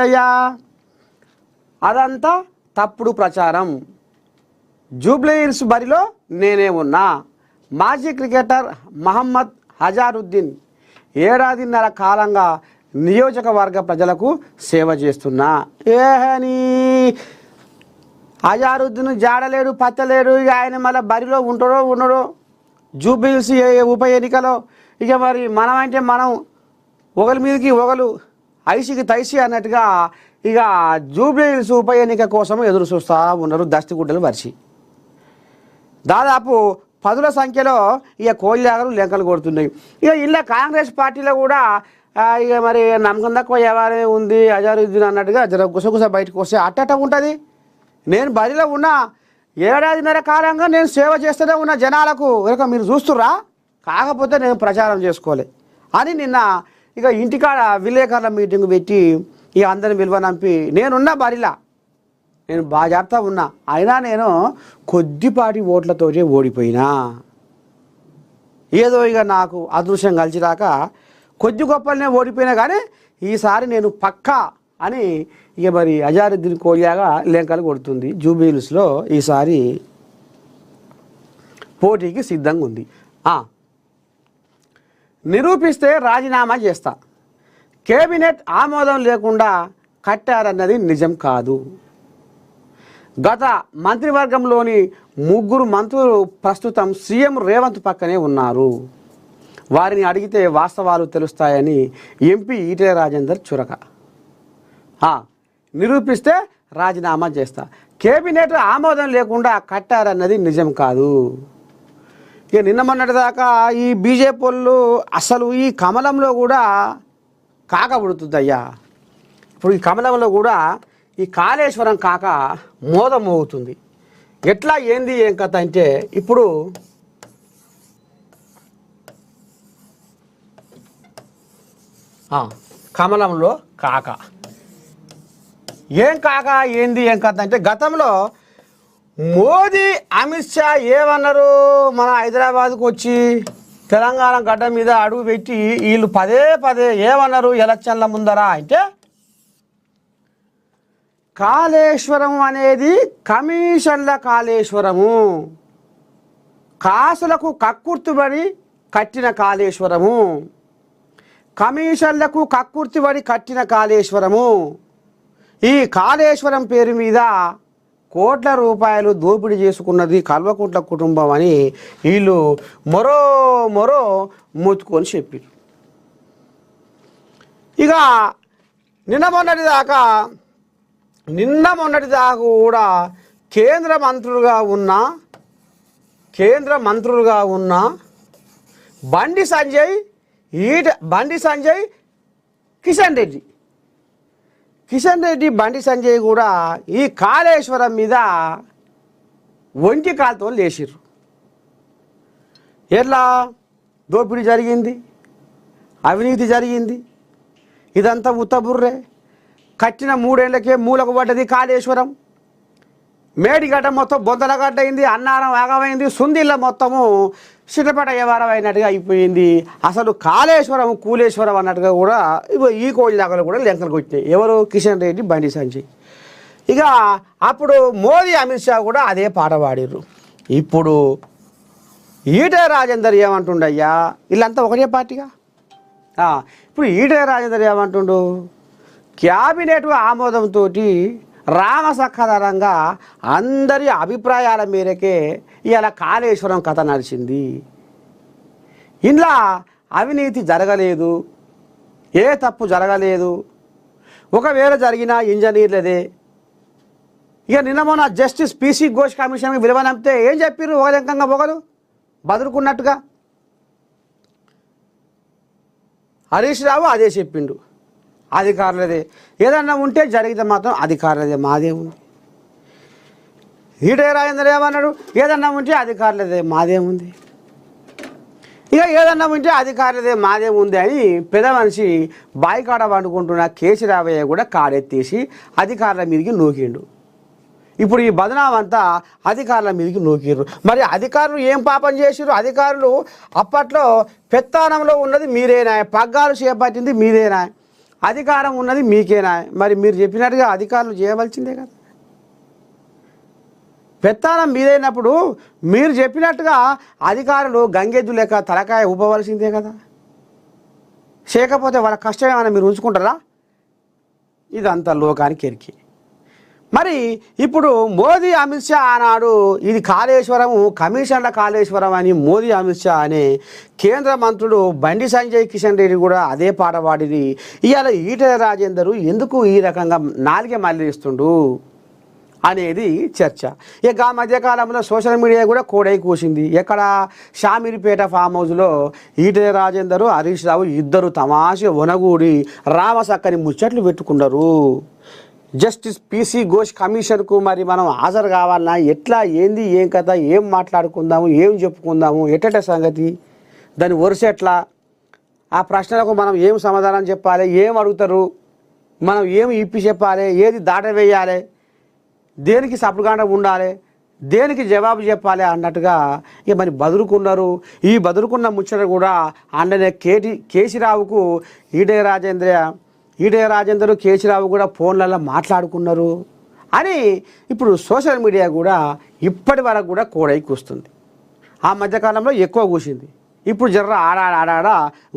అయ్యా అదంతా తప్పుడు ప్రచారం. జూబ్లీహిల్స్ బరిలో నేనే ఉన్నా. మాజీ క్రికెటర్ మహమ్మద్ అజారుద్దీన్ ఏడాదిన్నర కాలంగా నియోజకవర్గ ప్రజలకు సేవ చేస్తున్నా. ఏహని అజారుద్దీన్ జాడలేడు పత్తలేడు. ఇక ఆయన మళ్ళీ బరిలో ఉంటాడో ఉండడో జూబ్లీహిల్స్ ఉప ఎన్నికలో. ఇక మరి మనం అంటే మనం ఒకరి మీదకి ఒకరు ఐసికి తైసి అన్నట్టుగా ఇక జూబ్లీహిల్స్ ఉప ఎన్నిక కోసం ఎదురు చూస్తూ ఉన్నారు దస్తిగుడ్డలు వరిచి. దాదాపు 10ల సంఖ్యలో ఇక కోళ్ళాగలు లెక్కలు కొడుతున్నాయి. ఇక ఇలా కాంగ్రెస్ పార్టీలో కూడా ఇక మరి నమ్మకం తక్కువ ఎవరే ఉంది అజారుద్దీన్ అన్నట్టుగా జర గుసగుస బయటకు వస్తే అట్టట ఉంటుంది. నేను బరిలో ఉన్నా, ఏడాదిన్నర కాలంగా నేను సేవ చేస్తూనే ఉన్న జనాలకు. ఇక మీరు చూస్తుర్రా, కాకపోతే నేను ప్రచారం చేసుకోలే అని నిన్న ఇక ఇంటికాడ విలేకరుల మీటింగ్ పెట్టి ఇక అందరిని విలువనంపి నేనున్నా బరిలా, నేను బాగా జాగ్రత్త ఉన్నా, అయినా నేను కొద్దిపాటి ఓట్లతోనే ఓడిపోయినా. ఏదో ఇక నాకు అదృశ్యం కలిసిరాక కొద్ది గొప్పలనే ఓడిపోయినా కానీ ఈసారి నేను పక్కా అని ఇక మరి అజారుద్దీన్ కోలియాగా లెంకలు కొడుతుంది. జూబ్లీహిల్స్లో ఈసారి పోటీకి సిద్ధంగా ఉంది. నిరూపిస్తే రాజీనామా చేస్తా. కేబినెట్ ఆమోదం లేకుండా కట్టారన్నది నిజం కాదు. గత మంత్రివర్గంలోని 3 మంత్రులు ప్రస్తుతం సీఎం రేవంత్ పక్కనే ఉన్నారు. వారిని అడిగితే వాస్తవాలు తెలుస్తాయని ఎంపీ ఈటెల రాజేందర్ చురక. నిరూపిస్తే రాజీనామా చేస్తా. కేబినెట్ ఆమోదం లేకుండా కట్టారన్నది నిజం కాదు. ఇక నిన్న మొన్నటిదాకా ఈ బీజేపీ వాళ్ళు అసలు ఈ కమలంలో కూడా కాక పుడుతుందయ్యా. ఇప్పుడు ఈ కమలంలో కూడా ఈ కాళేశ్వరం కాక మోదం మోగుతుంది. ఎట్లా ఏంది ఏం కథ అంటే ఇప్పుడు కమలంలో కాక ఏం కాక ఏంది ఏం కథ అంటే గతంలో మోదీ అమిత్ షా ఏమన్నారు, మన హైదరాబాద్కు వచ్చి తెలంగాణ గడ్డ మీద అడుగు పెట్టి వీళ్ళు పదే ఏమన్నారు ఎలక్షన్ల ముందరా అంటే కాళేశ్వరం అనేది కమిషన్ల కాళేశ్వరము, కాసులకు కక్కుర్తిబడి కట్టిన కాళేశ్వరము, కమిషన్లకు కక్కుర్తిబడి కట్టిన కాళేశ్వరము. ఈ కాళేశ్వరం పేరు మీద కోట్ల రూపాయలు దోపిడీ చేసుకున్నది కల్వకుంట్ల కుటుంబం అని వీళ్ళు మొరో మొత్తుకొని చెప్పారు. ఇక నిన్న మొన్నటి దాకా కూడా కేంద్ర మంత్రులుగా ఉన్న బండి సంజయ్ కిషన్ రెడ్డి బండి సంజయ్ కూడా ఈ కాళేశ్వరం మీద ఒంటి కాలుతో లేచిర్రు. ఎట్లా దోపిడీ జరిగింది, అవినీతి జరిగింది, ఇదంతా ఉత్తబుర్రే. కట్టిన 3 ఏళ్లకే మూలకు పడ్డది కాళేశ్వరం. మేడిగడ్డ మొత్తం బొందలగడ్డ అయింది, అన్నారం ఆగమైంది, సుందిళ్ళ మొత్తము చిటపట వ్యవహారం అయినట్టుగా అయిపోయింది. అసలు కాళేశ్వరం కూలేశ్వరం అన్నట్టుగా కూడా ఈ కోళ్ళ కూడా లెంకలు కొట్టినాయి. ఎవరు? కిషన్ రెడ్డి బండి సంజయ్. ఇక అప్పుడు మోదీ అమిత్ షా కూడా అదే పాట పాడిర్రు. ఇప్పుడు ఈటెల రాజేందర్ ఏమంటుండయ్యా, వీళ్ళంతా ఒకటే పార్టీగా. ఇప్పుడు ఈటెల రాజేందర్ ఏమంటుండు, క్యాబినెట్ ఆమోదంతో రామసక్కదనంగా అందరి అభిప్రాయాల మేరకే ఇలా కాళేశ్వరం కథ నడిచింది. ఇంట్లో అవినీతి జరగలేదు, ఏ తప్పు జరగలేదు, ఒకవేళ జరిగినా ఇంజనీర్లదే. ఇక నిన్న మొన్న జస్టిస్ పీసీ ఘోష్ కమిషన్కి విలువనంపితే ఏం చెప్పారు? ఒక రకంగా ఒకరు బదులుకున్నట్టుగా హరీష్ రావు అదే చెప్పిండు, అధికారులదే. ఏదన్నా ఉంటే జరిగితే మాత్రం అధికారులదే, మాదే ఉంది. ఈటెల రాజేందర్ ఏమన్నాడు, ఏదన్నా ఉంటే అధికారులదే, మాదే ఉంది. ఇక ఏదన్నా ఉంటే అధికారులదే, మాదే ఉంది అని పెద్ద మనిషి బాయికాడ వండుకుంటున్న కేసీరావయ్య కూడా కాడెత్తేసి అధికారుల మీదకి నూకిండు. ఇప్పుడు ఈ బదనామంతా అధికారుల మీదకి నూకిర్రు. మరి అధికారులు ఏం పాపం చేసిర్రు? అధికారులు అప్పట్లో పెత్తానంలో ఉన్నది మీరేనా, పగ్గాలు చేపట్టింది మీరేనా, అధికారం ఉన్నది మీకేనా? మరి మీరు చెప్పినట్టుగా అధికారులు చేయవలసిందే కదా. పెత్తానం మీదైనప్పుడు మీరు చెప్పినట్టుగా అధికారులు గంగెద్దు లేక తలకాయ ఊపవలసిందే కదా. చేయకపోతే వాళ్ళ కష్టం ఏమైనా మీరు ఉంచుకుంటారా? ఇదంతా లోకానికి ఎరికి. మరి ఇప్పుడు మోదీ అమిత్ షా ఆనాడు ఇది కాళేశ్వరము కమిషన్ల కాళేశ్వరం అని మోదీ అమిత్ షా అనే కేంద్ర మంత్రులు బండి సంజయ్ కిషన్ రెడ్డి కూడా అదే పాట పాడిది. ఇవాళ ఈటెల రాజేందర్ ఎందుకు ఈ రకంగా నాలుగే మళ్ళిస్తుండు అనేది చర్చ. ఇక ఆ మధ్యకాలంలో సోషల్ మీడియా కూడా కోడై కూసింది. ఎక్కడ షామీర్పేట ఫామ్ హౌస్లో ఈటెల రాజేందర్ హరీష్ రావు ఇద్దరు తమాష వనగూడి రామసక్కని ముచ్చట్లు పెట్టుకున్నారు. జస్టిస్ పీసీ ఘోష్ కమిషన్కు మరి మనం హాజరు కావాలన్నా ఎట్లా, ఏంది, ఏం కథ, ఏం మాట్లాడుకుందాము, ఏం చెప్పుకుందాము, ఎట్టట సంగతి, దాని వరుస ఎట్లా, ఆ ప్రశ్నలకు మనం ఏం సమాధానం చెప్పాలి, ఏం అడుగుతారు, మనం ఏం ఇప్పి చెప్పాలి, ఏది దాట వేయాలి, దేనికి సపడుగాండ ఉండాలి, దేనికి జవాబు చెప్పాలి అన్నట్టుగా ఇక మరి బదులుకున్నారు. ఈ బదులుకున్న ముచ్చట కూడా అండనే కేసీరావుకు ఈటెల రాజేందర్ కేసీరావు కూడా ఫోన్లలో మాట్లాడుకున్నారు అని ఇప్పుడు సోషల్ మీడియా కూడా ఇప్పటి వరకు కూడా కోడై కూస్తుంది. ఆ మధ్యకాలంలో ఎక్కువ కూసింది. ఇప్పుడు జర్ర ఆడాడ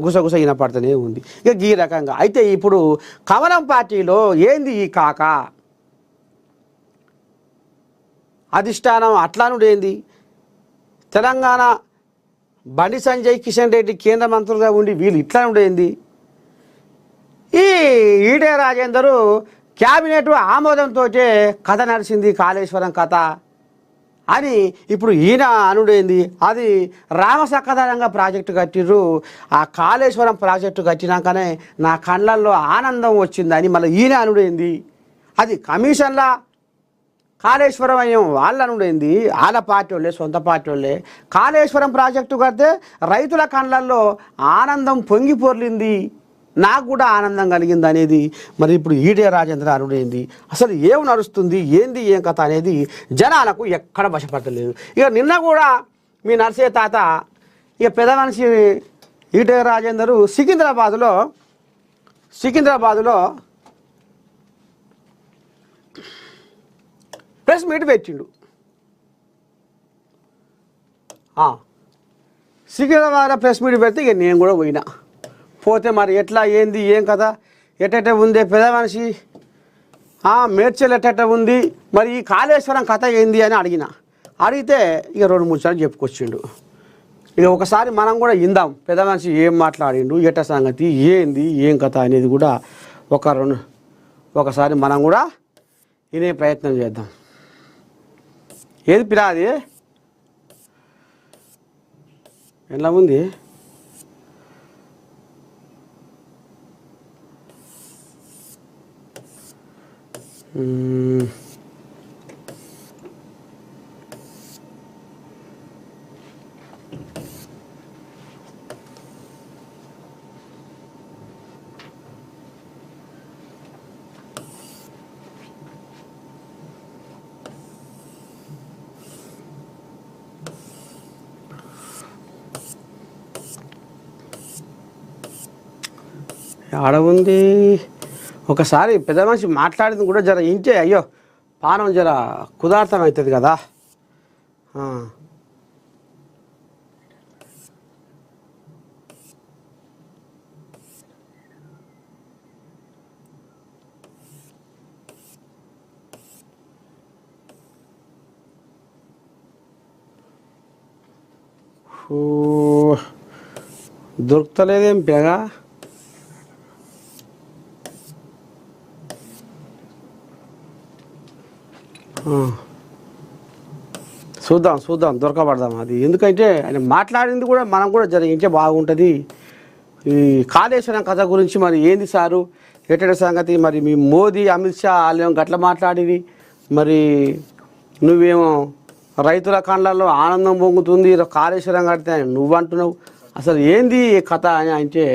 గుసగుస వినపడుతూనే ఉంది. ఇక ఈ రకంగా అయితే ఇప్పుడు కమలం పార్టీలో ఏంది ఈ కాక అధిష్టానం అట్లానుడేంది, తెలంగాణ బండి సంజయ్ కిషన్ రెడ్డి కేంద్ర మంత్రులుగా ఉండి వీళ్ళు ఇట్లానుడేంది, ఈ ఈటెల రాజేందర్ క్యాబినెట్ ఆమోదంతో కథ నడిచింది కాళేశ్వరం కథ అని ఇప్పుడు ఈయన అనుడేంది, అది రామసక్కదనంగా ప్రాజెక్టు కట్టిర్రు, ఆ కాళేశ్వరం ప్రాజెక్టు కట్టినాకనే నా కళ్ళల్లో ఆనందం వచ్చిందని మళ్ళీ ఈయన అనుడేంది, అది కమిషన్లా కాళేశ్వరం అయ్యాం వాళ్ళు అనుడేంది, వాళ్ళ పార్టీ వాళ్ళే సొంత పార్టీ వాళ్ళే కాళేశ్వరం ప్రాజెక్టు కడితే రైతుల కళ్ళల్లో ఆనందం పొంగి పొర్లింది, నాకు కూడా ఆనందం కలిగింది అనేది మరి ఇప్పుడు ఈటెల రాజేందర్ అనుడేంది, అసలు ఏం నడుస్తుంది, ఏంది, ఏం కథ అనేది జనాలకు ఎక్కడ వశపడలేదు. ఇక నిన్న కూడా మీ నర్సయ్య తాత ఇక పెద్ద మనిషి ఈటెల రాజేందర్ సికింద్రాబాదులో ప్రెస్ మీట్ పెట్టిండు. సికింద్రాబాద్లో ప్రెస్ మీట్ పెడితే ఇక నేను కూడా పోతే మరి ఎట్లా, ఏంది, ఏం కదా, ఎట్ట ఉంది పెద్ద మనిషి, మేడ్చల్ ఎట్ట ఉంది, మరి ఈ కాళేశ్వరం కథ ఏంది అని అడిగితే ఇక 2-3 సార్లు చెప్పుకొచ్చిండు. ఇక ఒకసారి మనం కూడా ఇందాం పెద్ద మనిషి ఏం మాట్లాడిండు, ఎట్ట సంగతి, ఏంది, ఏం కథ అనేది కూడా ఒకసారి మనం కూడా వినే ప్రయత్నం చేద్దాం. ఏది పిరాది ఎలా ఉంది, ఆడ ఉంది. ఒకసారి పెద్ద మనిషి మాట్లాడింది కూడా జర ఇంటే అయ్యో పానం జర కుదార్థం అవుతుంది కదా. దొరుకుతలేదేం పెగా, చూద్దాం దొరకబడదాం అది. ఎందుకంటే ఆయన మాట్లాడింది కూడా మనం కూడా జరిగించే బాగుంటుంది. ఈ కాళేశ్వరం కథ గురించి మరి ఏంది సారు, ఎట్టడి సంగతి, మరి మీ మోదీ అమిత్ షా వాళ్ళేమో గట్ల మాట్లాడివి, మరి నువ్వేమో రైతుల కళ్ళల్లో ఆనందం పొంగుతుంది కాళేశ్వరం కడితే నువ్వు అంటున్నావు, అసలు ఏంది కథ అని అంటే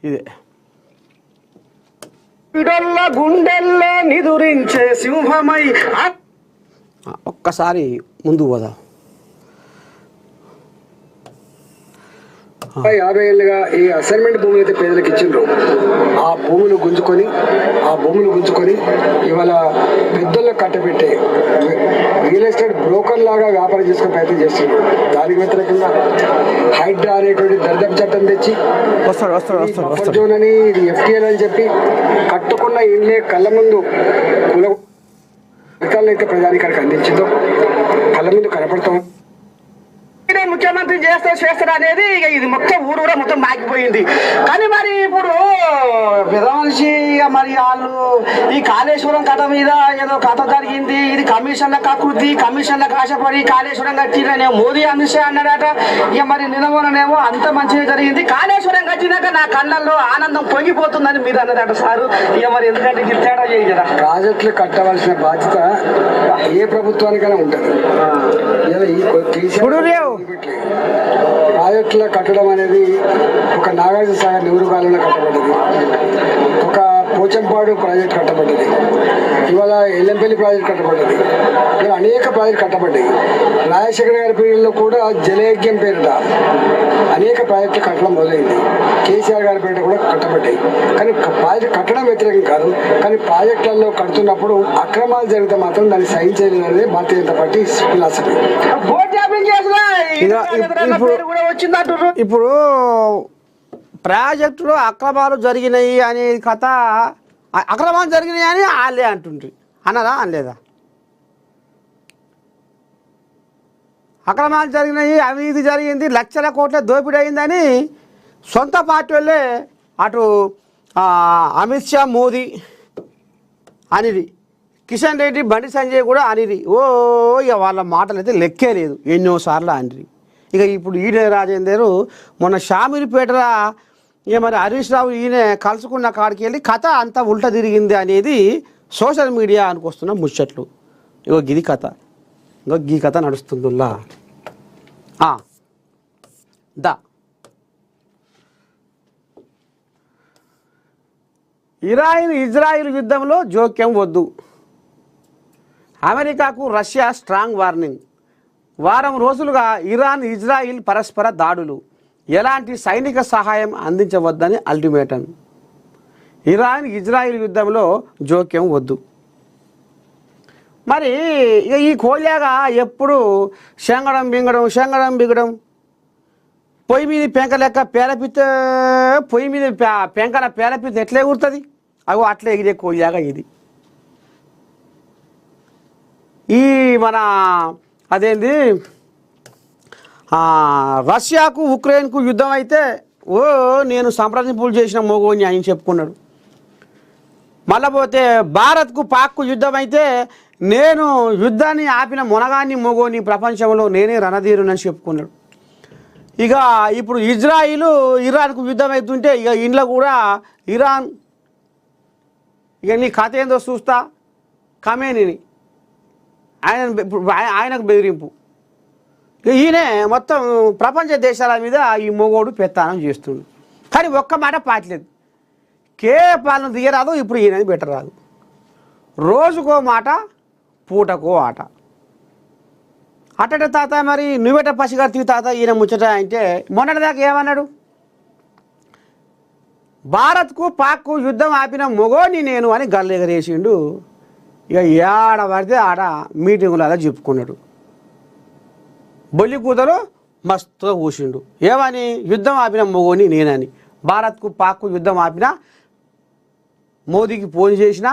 ఇదే గుండెల్లో నిదురించే సింహమై. ఒక్కసారి ముందు పోదాం. 50 ఏళ్ళుగా ఈ అసైన్మెంట్ భూములు అయితే పేదలకు ఇచ్చిండ్రు ఆ భూములు గుంజుకొని ఇవాళ పెద్దలకు కట్టబెట్టే రియల్ ఎస్టేట్ బ్రోకర్ లాగా వ్యాపారం చేసుకునే ప్రయత్నం చేస్తున్నారు. దానికి వ్యతిరేకంగా హైడ్రా అనేటువంటి దర్జాపు చట్టం తెచ్చి బఫర్ జోన్ అని ఇది ఎఫ్టీఎల్ అని చెప్పి కట్టుకున్న ఇళ్ళే కళ్ళ ముందు కుల అయితే ప్రజానికానికి అందించిందో కళ్ళ ముందు కనపడతాం. ముఖ్యమంత్రి చేస్తాడు అనేది ఇక ఇది మొత్తం ఊరు కూడా మొత్తం మాగిపోయింది. కానీ మరి ఇప్పుడు పెద్ద మనిషి మరి వాళ్ళు ఈ కాళేశ్వరం కథ మీద ఏదో కథ జరిగింది, ఇది కమిషన్ల కకృతి, కమిషన్లకు ఆశపడి కాళేశ్వరం కట్టిన మోదీ అమిత్ షా అన్నాడట. ఇక మరి నిలవనేమో అంత మంచిగా జరిగింది, కాళేశ్వరం కట్టినాక నా కళ్ళల్లో ఆనందం పొంగిపోతుందని మీరు అన్నారట సారు. ఇక మరి ఎందుకంటే ఇది తేడా చేయరా? ప్రాజెక్టులు కట్టవలసిన బాధ్యత ఏ ప్రభుత్వానికైనా ఉంటుంది. ప్రాజెక్టుల కట్టడం అనేది ఒక నాగార్జున సాగర్ నెహ్రూ కాలంలో కట్టబడ్డది, ఒక పోచంపాడు ప్రాజెక్ట్ కట్టబడ్డది, ఇవాళ ఎల్లంపల్లి ప్రాజెక్ట్ కట్టబడ్డది, ఇలా అనేక ప్రాజెక్టులు కట్టబడ్డాయి. రాజశేఖర గారి పీరియడ్లో కూడా జలయజ్ఞం పేరిట అనేక ప్రాజెక్టులు కట్టడం మొదలైంది. కేసీఆర్ గారి పేరిట కూడా కట్టబడ్డాయి. కానీ ప్రాజెక్టు కట్టడం వ్యతిరేకం కాదు, కానీ ప్రాజెక్టులలో కడుతున్నప్పుడు అక్రమాలు జరిగితే మాత్రం దాన్ని సహించేది అనేది భారతీయ జనతా పార్టీ ఫిలాసఫీ. ఇప్పుడు ప్రాజెక్టులో అక్రమాలు జరిగినాయి అనే కథ, అక్రమాలు జరిగినాయి అని వాళ్ళే అంటుండ్రి, అన్నదా అనలేదా? అక్రమాలు జరిగినాయి, అవినీతి జరిగింది, లక్షల కోట్ల దోపిడీ అయిందని సొంత పార్టీ వాళ్ళే అటు అమిత్ షా మోదీ అనిది, కిషన్ రెడ్డి బండి సంజయ్ కూడా అనిది. ఇక వాళ్ళ మాటలు అయితే లెక్కే లేదు, ఎన్నోసార్లు అనిది. ఇక ఇప్పుడు ఈయన రాజేందర్ మొన్న షామీర్పేటల ఇక మరి హరీష్ రావు ఈయన కలుసుకున్న కాడికి వెళ్ళి కథ అంతా ఉల్టా తిరిగింది అనేది సోషల్ మీడియా అనుకొస్తున్న ముచ్చట్లు. ఇగో గిది కథ, ఇంకో గీ కథ నడుస్తుందిలా ఇజ్రాయిల్ యుద్ధంలో జోక్యం వద్దు, అమెరికాకు రష్యా స్ట్రాంగ్ వార్నింగ్. వారం రోజులుగా ఇరాన్ ఇజ్రాయిల్ పరస్పర దాడులు, ఎలాంటి సైనిక సహాయం అందించవద్దని అల్టిమేటం. ఇరాన్ ఇజ్రాయిల్ యుద్ధంలో జోక్యం వద్దు. మరి ఇక ఈ కోళ్ళగా ఎప్పుడు శంగడం బింగడం పొయ్యి మీద పెంక లెక్క పేలపిత్త, పొయ్యి మీద పెంకల పేలపిత్త ఎట్లా ఎగురుతుంది? అగో అట్లా ఎగిరే కోళ్ళగా ఇది. ఈ మన అదేంది రష్యాకు ఉక్రెయిన్కు యుద్ధం అయితే నేను సంప్రదింపులు చేసిన మోగోని ఆయన చెప్పుకున్నాడు. మళ్ళీ పోతే భారత్కు పాక్కు యుద్ధం అయితే నేను యుద్ధాన్ని ఆపిన మొనగాన్ని మోగోని, ప్రపంచంలో నేనే రణధీరునని చెప్పుకున్నాడు. ఇక ఇప్పుడు ఇరాన్కు యుద్ధం అవుతుంటే ఇక ఇంట్లో కూడా ఇరాన్ ఇక నీ కథ ఏందో చూస్తా ఖమేనీని ఆయనకు బెదిరింపు. ఈయన మొత్తం ప్రపంచ దేశాల మీద ఈ మొగోడు పెత్తానం చేస్తుండు. కానీ ఒక్క మాట పాటలేదు, పాలన దిగరాదు, ఇప్పుడు ఈయనది బెటరాదు. రోజుకో మాట, పూటకో ఆట. అట్టట తాత మరి నువ్వెట పసిగర్తీ తాత ఈయన ముచ్చట అంటే మొన్నటిదాకా ఏమన్నాడు? భారత్కు పాక్కు యుద్ధం ఆపిన మొగోని నేను అని గల్లెగరేసిండు. ఇక ఏడ పడితే ఆడ మీటింగులలో చెప్పుకున్నాడు. బొల్లి కూతలు మస్తుగా కూసిండు. ఏమని? యుద్ధం ఆపిన మొగోని నేనని. భారత్కు పాక్కు యుద్ధం ఆపిన మోదీకి ఫోన్ చేసిన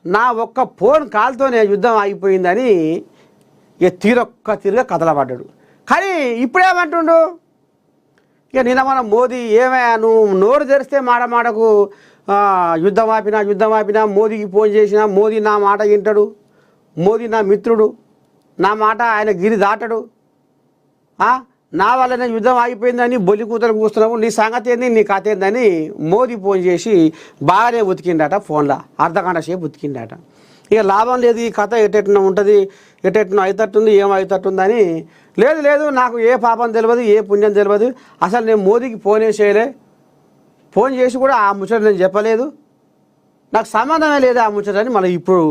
నా ఒక్క ఫోన్ కాల్తోనే యుద్ధం ఆగిపోయిందని ఇక తీరుగా కదలబడ్డాడు. కానీ ఇప్పుడేమంటుండు? ఇక నిన్న మన మోదీ ఏమయ్యా నువ్వు నోరు తెరిస్తే మాటకు యుద్ధం ఆపినా మోదీకి ఫోన్ చేసినా మోదీ నా మాట వింటాడు, మోదీ నా మిత్రుడు, నా మాట ఆయన గిరి దాటడు, నా వల్లనే యుద్ధం ఆగిపోయిందని బొల్లి కూతురు కూస్తున్నావు, నీ సంగతి ఏంది, నీ కథ ఏందని మోదీ ఫోన్ చేసి బాగానే ఉతికిండట. ఫోన్లో అర్ధగంట సేపు ఉతికిండట. ఇక లాభం లేదు, ఈ కథ ఎటెట్న ఉంటుంది, ఎటెట్న అవుతట్టుంది, ఏమవుతట్టుందని. లేదు నాకు ఏ పాపం తెలియదు, ఏ పుణ్యం తెలియదు, అసలు నేను మోదీకి ఫోనే చేయలే, ఫోన్ చేసి కూడా ఆ ముచ్చట నేను చెప్పలేదు, నాకు సంబంధమే లేదు ఆ ముచ్చటని మళ్ళీ ఇప్పుడు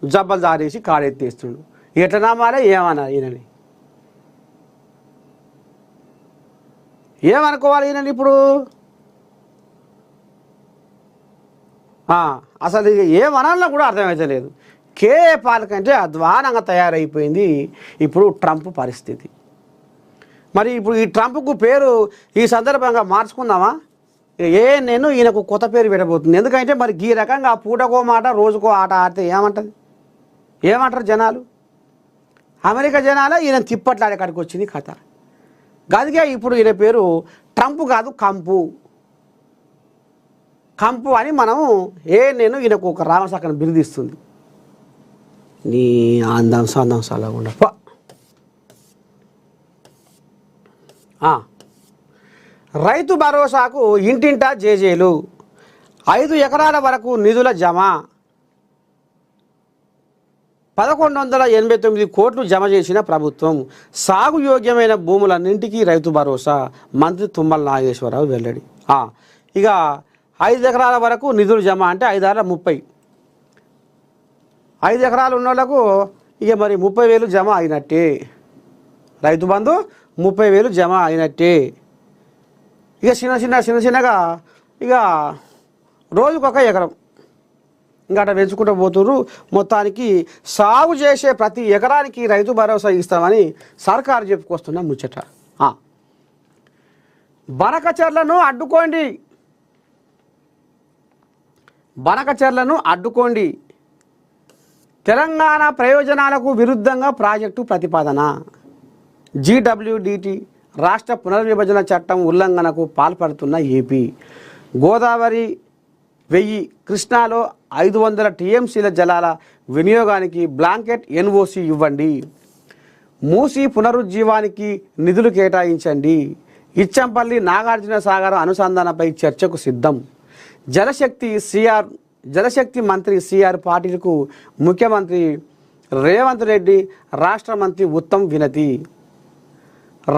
జబ్బలు జారేసి కాడెత్తేస్తుండు. ఎట్లా నమ్మాలే ఏమన్నా ఈయనని? ఏమనుకోవాలి ఈయన ఇప్పుడు? అసలు ఇక ఏమనాలన్నా కూడా అర్థమైతే లేదు. కేఏ పాలక అంటే అధ్వానంగా తయారైపోయింది ఇప్పుడు ట్రంప్ పరిస్థితి. మరి ఇప్పుడు ఈ ట్రంప్కు పేరు ఈ సందర్భంగా మార్చుకుందామా? నేను ఈయనకు కొత్త పేరు పెట్టబోతుంది. ఎందుకంటే మరి ఈ రకంగా పూటకో మాట రోజుకో ఆట ఆడితే ఏమంటారు జనాలు? అమెరికా జనాల ఈయన తిప్పట్లాడే కాడికి వచ్చింది కథ. గదిగా ఇప్పుడు ఈయన పేరు ట్రంప్ కాదు, కంపు అని మనం నేను ఈయనకు ఒక రామశాఖను బిరుదిస్తుంది. నీ అందం సందం సలగుండా రైతు భరోసాకు ఇంటింటా జేజేలు, 5 ఎకరాల వరకు నిధుల జమ, 1189 కోట్లు జమ చేసిన ప్రభుత్వం, సాగు యోగ్యమైన భూములన్నింటికీ రైతు భరోసా, మంత్రి తుమ్మల నాగేశ్వరరావు వెల్లడి. ఇక 5 ఎకరాల వరకు నిధులు జమ అంటే 5 6 30, 5 ఎకరాలు ఉన్న వాళ్ళకు ఇక మరి 30,000 జమ అయినట్టే. రైతు బంధు 30,000 జమ అయినట్టే. ఇక చిన్నగా ఇక రోజుకొక ఎకరం ఇంకా అట్లా పెంచుకుంటూ పోతున్నారు. మొత్తానికి సాగు చేసే ప్రతి ఎకరానికి రైతు భరోసా ఇస్తామని సర్కారు చెప్పుకొస్తున్న ముచ్చట. బనకచర్లను అడ్డుకోండి, తెలంగాణ ప్రయోజనాలకు విరుద్ధంగా ప్రాజెక్టు ప్రతిపాదన. GWDT రాష్ట్ర పునర్విభజన చట్టం ఉల్లంఘనకు పాల్పడుతున్న ఏపీ. గోదావరి 1000, కృష్ణాలో 500 TMCల జలాల వినియోగానికి బ్లాంకెట్ NOC ఇవ్వండి. మూసీ పునరుజ్జీవానికి నిధులు కేటాయించండి. ఇచ్చంపల్లి నాగార్జున సాగర్ అనుసంధానంపై చర్చకు సిద్ధం. జలశక్తి మంత్రి CR పాటిల్కు ముఖ్యమంత్రి రేవంత్ రెడ్డి, రాష్ట్ర మంత్రి ఉత్తమ్ వినతి.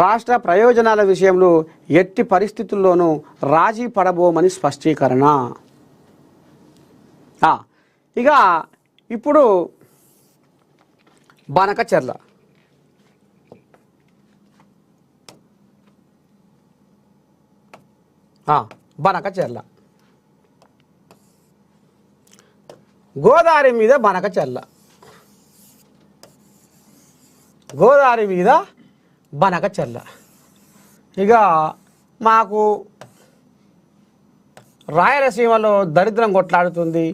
రాష్ట్ర ప్రయోజనాల విషయంలో ఎట్టి పరిస్థితుల్లోనూ రాజీ పడబోమని స్పష్టీకరణ. ఇక ఇప్పుడు బనకచెర్ల గోదావరి మీద బనకచెర్ల. ఇక మాకు రాయలసీమలో దరిద్రం కొట్లాడుతుంది.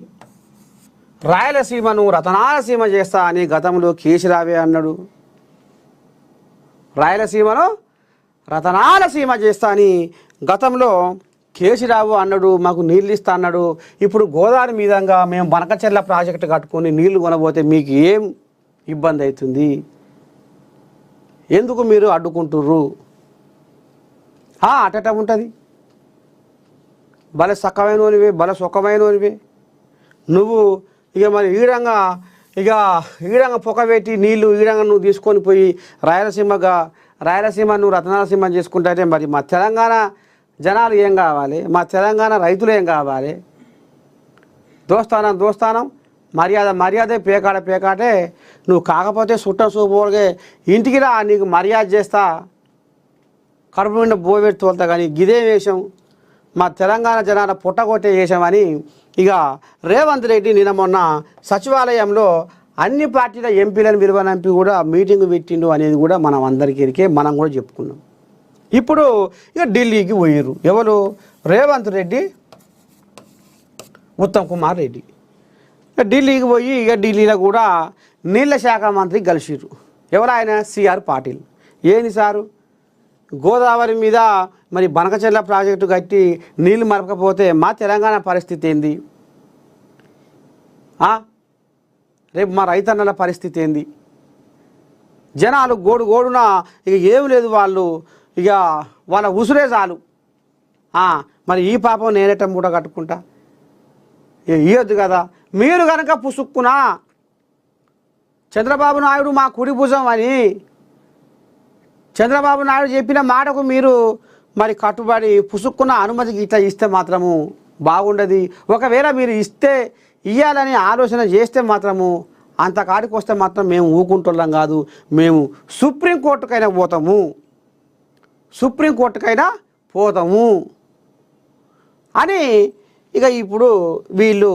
రాయలసీమను రతనాలసీమ చేస్తా అని గతంలో కేసీరావే అన్నాడు. రాయలసీమను రతనాలసీమ చేస్తా అని గతంలో కేసీరావు అన్నాడు. మాకు నీళ్ళు ఇస్తా అన్నాడు. ఇప్పుడు గోదావరి మీదంగా మేము బనకచెర్ల ప్రాజెక్టు కట్టుకొని నీళ్లు కొనబోతే మీకు ఏం ఇబ్బంది అవుతుంది? ఎందుకు మీరు అడ్డుకుంటుర్రు? అటట ఉంటుంది. భలే సక్కమైనవనివే, భలే సుఖమైనవనివే నువ్వు. ఇక మరి ఈడంగా పొగ పెట్టి నీళ్ళు ఈడంగా నువ్వు తీసుకొని పోయి రాయలసీమ నువ్వు రతనాలసీమ చేసుకుంటే మరి మా తెలంగాణ జనాలు ఏం కావాలి? మా తెలంగాణ రైతులు ఏం కావాలి? దోస్తానం మర్యాదే పేకాటే. నువ్వు కాకపోతే చుట్టం చూపుగా ఇంటికి రా, నీకు మర్యాద చేస్తా, కడుపు నిండా బోబెట్టి తోలుతా. కానీ గిదే వేషం మా తెలంగాణ జనాల పుట్టగొట్టే వేషమని ఇక రేవంత్ రెడ్డి నిన్న మొన్న సచివాలయంలో అన్ని పార్టీల ఎంపీలను విలువనంపి కూడా మీటింగ్ పెట్టిండు అనేది కూడా మనం అందరికీ ఎరికే, మనం కూడా చెప్పుకున్నాం. ఇప్పుడు ఇక ఢిల్లీకి పోయిర్రు. ఎవరు? రేవంత్ రెడ్డి, ఉత్తమ్ కుమార్ రెడ్డి. ఢిల్లీకి పోయి ఇక ఢిల్లీలో కూడా నీళ్ళ శాఖ మంత్రి కలిసిర్రు. ఎవరు ఆయన? CR పాటిల్. ఏంది సారు, గోదావరి మీద మరి బనకచెర్ల ప్రాజెక్టు కట్టి నీళ్ళు మరపకపోతే మా తెలంగాణ పరిస్థితి ఏంది? రేపు మా రైతన్నల పరిస్థితి ఏంది? జనాలు గోడున ఇక ఏం లేదు, వాళ్ళు ఇక వాళ్ళ ఉసురే చాలు. మరి ఈ పాపం నేనేట మూట కట్టుకుంటా? ఇవ్వద్దు కదా. మీరు కనుక పుసుక్కునా చంద్రబాబు నాయుడు మా కుడి భుజం అని చంద్రబాబు నాయుడు చెప్పిన మాటకు మీరు మరి కట్టుబడి పుసుక్కున్న అనుమతికి ఇట్లా ఇస్తే మాత్రము బాగుండదు. ఒకవేళ మీరు ఇవ్వాలని ఆలోచన చేస్తే మాత్రము అంత కాడికి వస్తే మాత్రం మేము ఊకుంటున్నాం కాదు, మేము సుప్రీంకోర్టుకైనా పోతాము అని ఇక ఇప్పుడు వీళ్ళు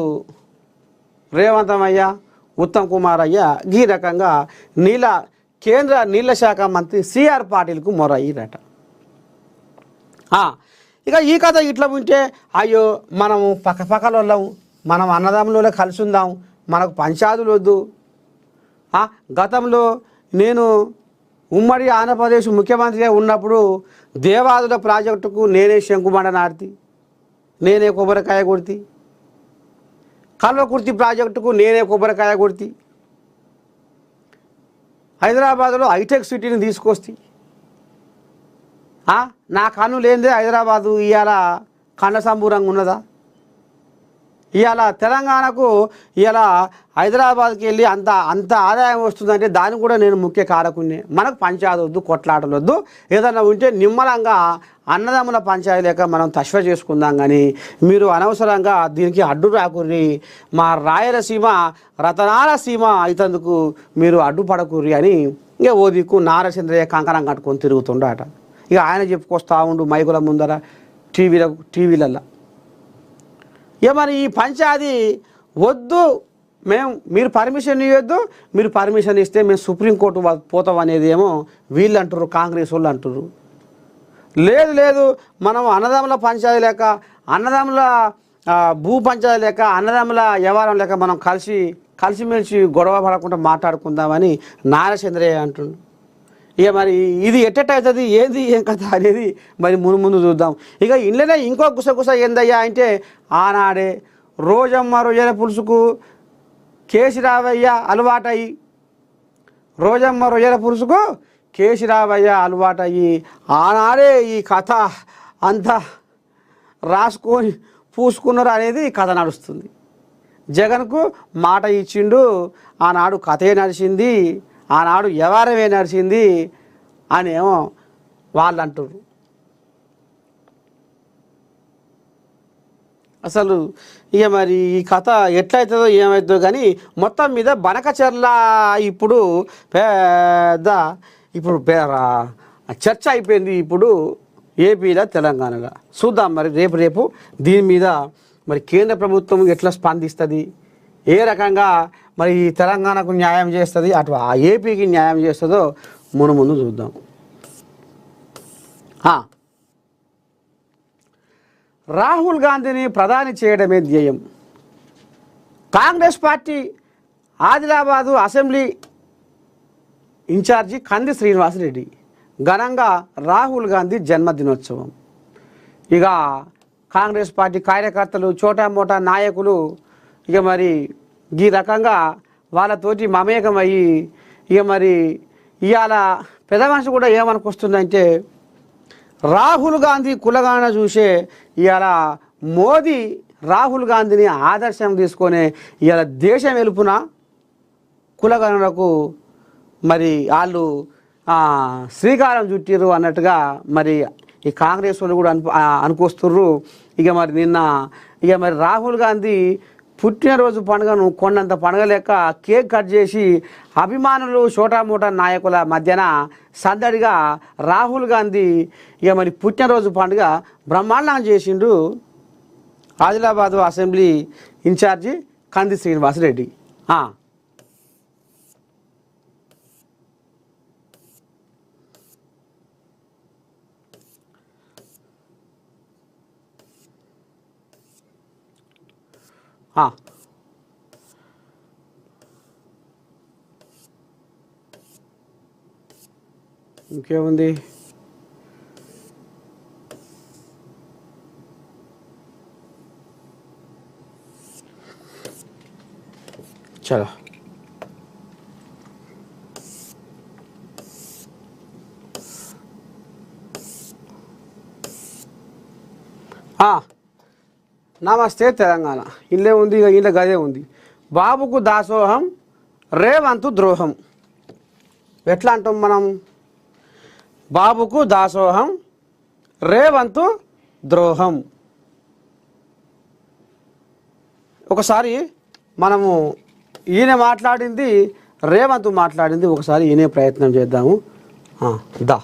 రేవంతమయ్య ఉత్తమ్ కుమార్ అయ్య ఈ రకంగా కేంద్ర నీళ్ళ శాఖ మంత్రి సిఆర్ పాటిల్కు మొరయ్యారట. ఇక ఈ కథ ఇట్లా ఉంటే అయ్యో మనము పక్కపక్కల వాళ్ళం, మనం అన్నదమ్ములలో కలిసి ఉందాం, మనకు పంచాదులు వద్దు. గతంలో నేను ఉమ్మడి ఆంధ్రప్రదేశ్ ముఖ్యమంత్రిగా ఉన్నప్పుడు దేవాదుల ప్రాజెక్టుకు నేనే శంకుమండ నాటి, నేనే కొబ్బరికాయ కొడితి, కల్వకుర్తి ప్రాజెక్టుకు నేనే కొబ్బరికాయ కొడితి, హైదరాబాదులో హైటెక్ సిటీని తీసుకొస్తే నా కన్ను లేనిదే హైదరాబాదు ఇవాళ కళ్ళ సంబూరంగా ఉన్నదా? ఇవాళ తెలంగాణకు ఇవాళ హైదరాబాద్కి వెళ్ళి అంత ఆదాయం వస్తుందంటే దానికి కూడా నేను ముఖ్య కారకునే. మనకు పంచాయతీ వద్దు, కొట్లాటలు వద్దు, ఏదన్నా ఉంటే నిమ్మలంగా అన్నదమ్ముల పంచాయతీ లేక మనం తశ్వ చేసుకుందాం. కానీ మీరు అనవసరంగా దీనికి అడ్డు రాకుర్రి, మా రాయలసీమ రతనాల సీమ అయితందుకు మీరు అడ్డుపడకుర్రి అని ఇక ఓ దిక్కు నారచంద్రయ్య కంకణం కట్టుకొని తిరుగుతుండట. ఇక ఆయన చెప్పుకొస్తా ఉండు మైకుల ముందర టీవీలల్లో. ఇక మరి ఈ పంచాయతీ వద్దు, మీరు పర్మిషన్ ఇవ్వద్దు, మీరు పర్మిషన్ ఇస్తే మేము సుప్రీంకోర్టు పోతాం అనేది ఏమో వీళ్ళు అంటారు, కాంగ్రెస్ వాళ్ళు అంటారు. లేదు మనం అన్నదమ్ముల పంచాయతీ లేక, అన్నదమ్ముల భూ పంచాయతీ లేక, అన్నదమ్ముల వ్యవహారం లేక మనం కలిసిమెలిసి గొడవ పడకుండా మాట్లాడుకుందామని నారచంద్రయ్య అంటుండు. ఇక మరి ఇది ఎట్టవుతుంది, ఏం కథ అనేది మరి ముందు చూద్దాం. ఇక ఇంట్లోనే ఇంకో గుసగుస ఏందయ్యా అంటే, ఆనాడే రోజమ్మ రొయ్యల పులుసుకు కేసీరావయ్య అలవాటయ్యి, రోజమ్మ రొయ్యల పులుసుకు కేసీరావయ్య అలవాటయ్యి ఆనాడే ఈ కథ అంతా రాసుకొని పూసుకున్నారు అనేది కథ నడుస్తుంది. జగన్కు మాట ఇచ్చిండు, ఆనాడు కథే నడిచింది, ఆనాడు వ్యవహారమే నడిచింది అనేమో వాళ్ళు అంటారు. అసలు ఇక మరి ఈ కథ ఎట్లయితుందో ఏమవుతుందో కానీ మొత్తం మీద బనకచెర్ల ఇప్పుడు చర్చ అయిపోయింది ఇప్పుడు ఏపీలో, తెలంగాణలో. చూద్దాం మరి రేపు దీని మీద మరి కేంద్ర ప్రభుత్వం ఎట్లా స్పందిస్తుంది, ఏ రకంగా మరి ఈ తెలంగాణకు న్యాయం చేస్తుంది, అటు ఆ ఏపీకి న్యాయం చేస్తుందో ముందు చూద్దాం. రాహుల్ గాంధీని ప్రధాని చేయడమే ధ్యేయం. Congress party Adilabad assembly incharge Kandi Srinivasa Reddy ఘనంగా రాహుల్ గాంధీ జన్మదినోత్సవం. ఇక కాంగ్రెస్ పార్టీ కార్యకర్తలు, చోటామోటా నాయకులు ఇక మరి ఈ రకంగా వాళ్ళతోటి మమేకమయ్యి ఇక మరి ఇవాళ పెద్ద మనిషి కూడా ఏమనుకొస్తుందంటే, రాహుల్ గాంధీ కులగాన చూసే ఇవాళ మోదీ రాహుల్ గాంధీని ఆదర్శం తీసుకొని ఇవాళ దేశం వెలుపున కులగణనకు మరి వాళ్ళు శ్రీకారం చుట్టిర్రు అన్నట్టుగా మరి ఈ కాంగ్రెస్ వాళ్ళు కూడా అనుకొస్తుర్రు. ఇక మరి రాహుల్ గాంధీ పుట్టినరోజు పండుగను కొండంత పండుగ లెక్క కేక్ కట్ చేసి అభిమానులు చోటామోటా నాయకుల మధ్యన సందడిగా రాహుల్ గాంధీ ఇక మరి పుట్టినరోజు పండుగ బ్రహ్మాండంగా చేసిండు ఆదిలాబాదు అసెంబ్లీ ఇన్ఛార్జి కంది శ్రీనివాసరెడ్డి. ఇంకేముంది, చలో నమస్తే తెలంగాణ. ఇల్లే ఉంది, ఇక ఇళ్ళ గదే ఉంది. బాబుకు దాసోహం, రేవంతు ద్రోహం. ఎట్లా అంటాం మనం? బాబుకు దాసోహం, రేవంతు ద్రోహం. ఒకసారి మనము ఈయన మాట్లాడింది, రేవంతు మాట్లాడింది ఒకసారి ఈయనే ప్రయత్నం చేద్దాము. దా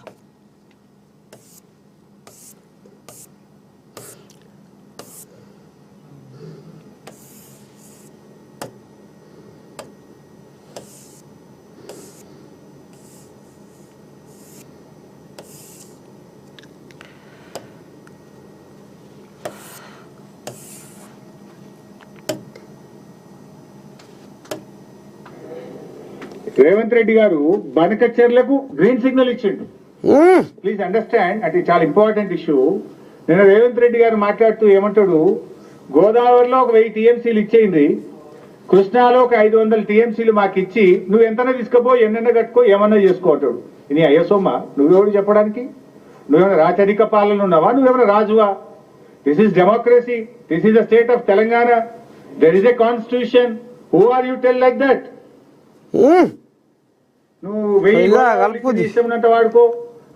రేవంత్ రెడ్డి గారు బనకచెర్లకు గ్రీన్ సిగ్నల్ ఇచ్చిండు. ప్లీజ్ అండర్స్టాండ్, అది చాలా ఇంపార్టెంట్ ఇష్యూ. నిన్న రేవంత్ రెడ్డి గారు మాట్లాడుతూ ఏమంటాడు, గోదావరిలో ఒక 1000 టీఎంసీలు ఇచ్చేయింది, కృష్ణాలో ఒక 500 టీఎంసీలు మాకు ఇచ్చి నువ్వు ఎంతనా తీసుకపో, ఎన్నైనా కట్టుకో, ఏమన్నా చేసుకో అంటాడు. నీ అయ్యసోమ్మ, నువ్వెవడు చెప్పడానికి? నువ్వేమైనా రాచరిక పాలన ఉన్నావా? నువ్వేమైనా రాజువా? This is democracy, this is the state of Telangana, there is a constitution. Who are you tell like that? నువ్వు 1000 ఇష్టం వాడుకో,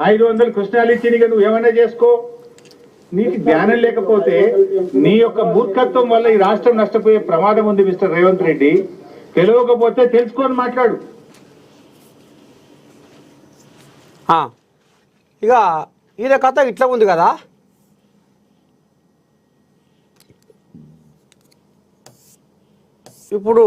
500 కృష్ణాలు ఇచ్చి నీకు నువ్వు ఏమైనా చేసుకో. నీకు జ్ఞానం లేకపోతే నీ యొక్క మూర్ఖత్వం వల్ల ఈ రాష్ట్రం నష్టపోయే ప్రమాదం ఉంది మిస్టర్ రేవంత్ రెడ్డి. తెలియకపోతే తెలుసుకొని మాట్లాడు. ఇక ఈయన కథ ఇట్లా ఉంది కదా. ఇప్పుడు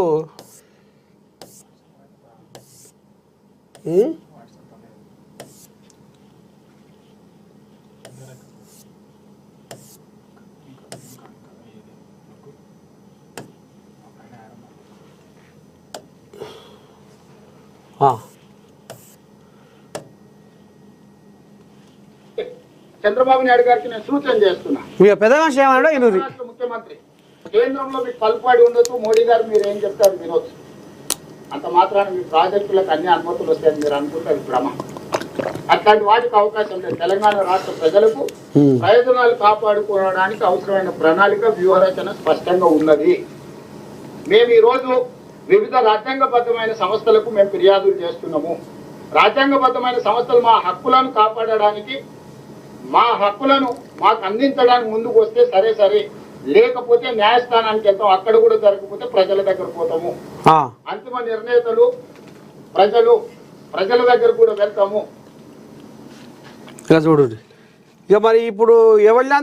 చంద్రబాబు నాయుడు గారికి నేను సూచన చేస్తున్నా. పెద్ద మనిషి ఏమన్నాడో ఈయనూరి ముఖ్యమంత్రి కేంద్రంలో మీకు పలుకుబడి ఉండొచ్చు, మోడీ గారు మీరు ఏం చెప్తారు వినొచ్చు. అంత మాత్రాన మీ ప్రాజెక్టులకు అన్ని అనుమతులు వస్తాయని మీరు అనుకుంటారు భ్రమ. అట్లాంటి వాటికి అవకాశం లేదు. తెలంగాణ రాష్ట్ర ప్రజలకు ప్రయోజనాలు కాపాడుకోవడానికి అవసరమైన ప్రణాళిక, వ్యూహరచన స్పష్టంగా ఉన్నది. మేము ఈరోజు వివిధ రాజ్యాంగబద్ధమైన సంస్థలకు మేము ఫిర్యాదులు చేస్తున్నాము. రాజ్యాంగబద్ధమైన సంస్థలు మా హక్కులను కాపాడడానికి, మా హక్కులను మాకు అందించడానికి ముందుకు వస్తే సరే సరే, లేకపోతే న్యాయస్థానానికి వెళ్తాం. అక్కడ కూడా జరగకపోతే ప్రజల దగ్గర పోతాము. అంతిమ నిర్ణేతలు ప్రజల దగ్గర కూడా వెళ్తాము. ఇక చూడు, ఇక మరి ఇప్పుడు ఎవరిని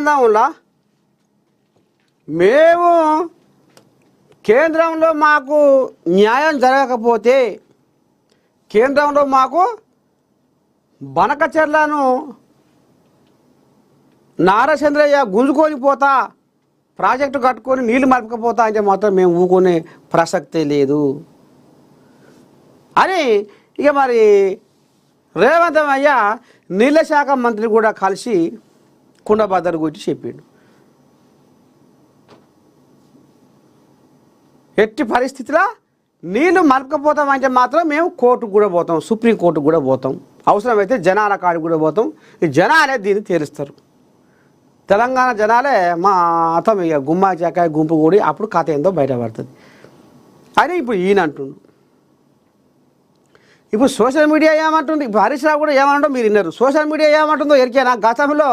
అందాంలా మేము కేంద్రంలో మాకు న్యాయం జరగకపోతే, కేంద్రంలో మాకు బనకచెర్లను నారచంద్రయ్య గుంజుకొని పోతా, ప్రాజెక్టు కట్టుకొని నీళ్లు మరపకపోతా అంటే మాత్రం మేము ఊకునే ప్రసక్తే లేదు అని ఇక మరి రేవంత్ అయ్య నీళ్ళ శాఖ మంత్రి కూడా కలిసి కుండబద్దరు గురించి చెప్పిండు. ఎట్టి పరిస్థితిలో నీళ్లు మరపకపోతామంటే మాత్రం మేము కోర్టుకు కూడా పోతాం, సుప్రీంకోర్టుకు కూడా పోతాం, అవసరమైతే జనాల కాడికి కూడా పోతాం. ఈ జనాలే దీన్ని తీరుస్తారు. తెలంగాణ జనాలే మా అతం ఇక గుమ్మా చాకాయ గుంపు కూడి అప్పుడు కథ ఏందో బయటపడుతుంది అని ఇప్పుడు ఈయన అంటుండు. ఇప్పుడు సోషల్ మీడియా ఏమంటుంది, ఇప్పుడు హరీష్ రావు కూడా ఏమంటో మీరు విన్నారు. సోషల్ మీడియా ఏమంటుందో ఎరికేనా? గతంలో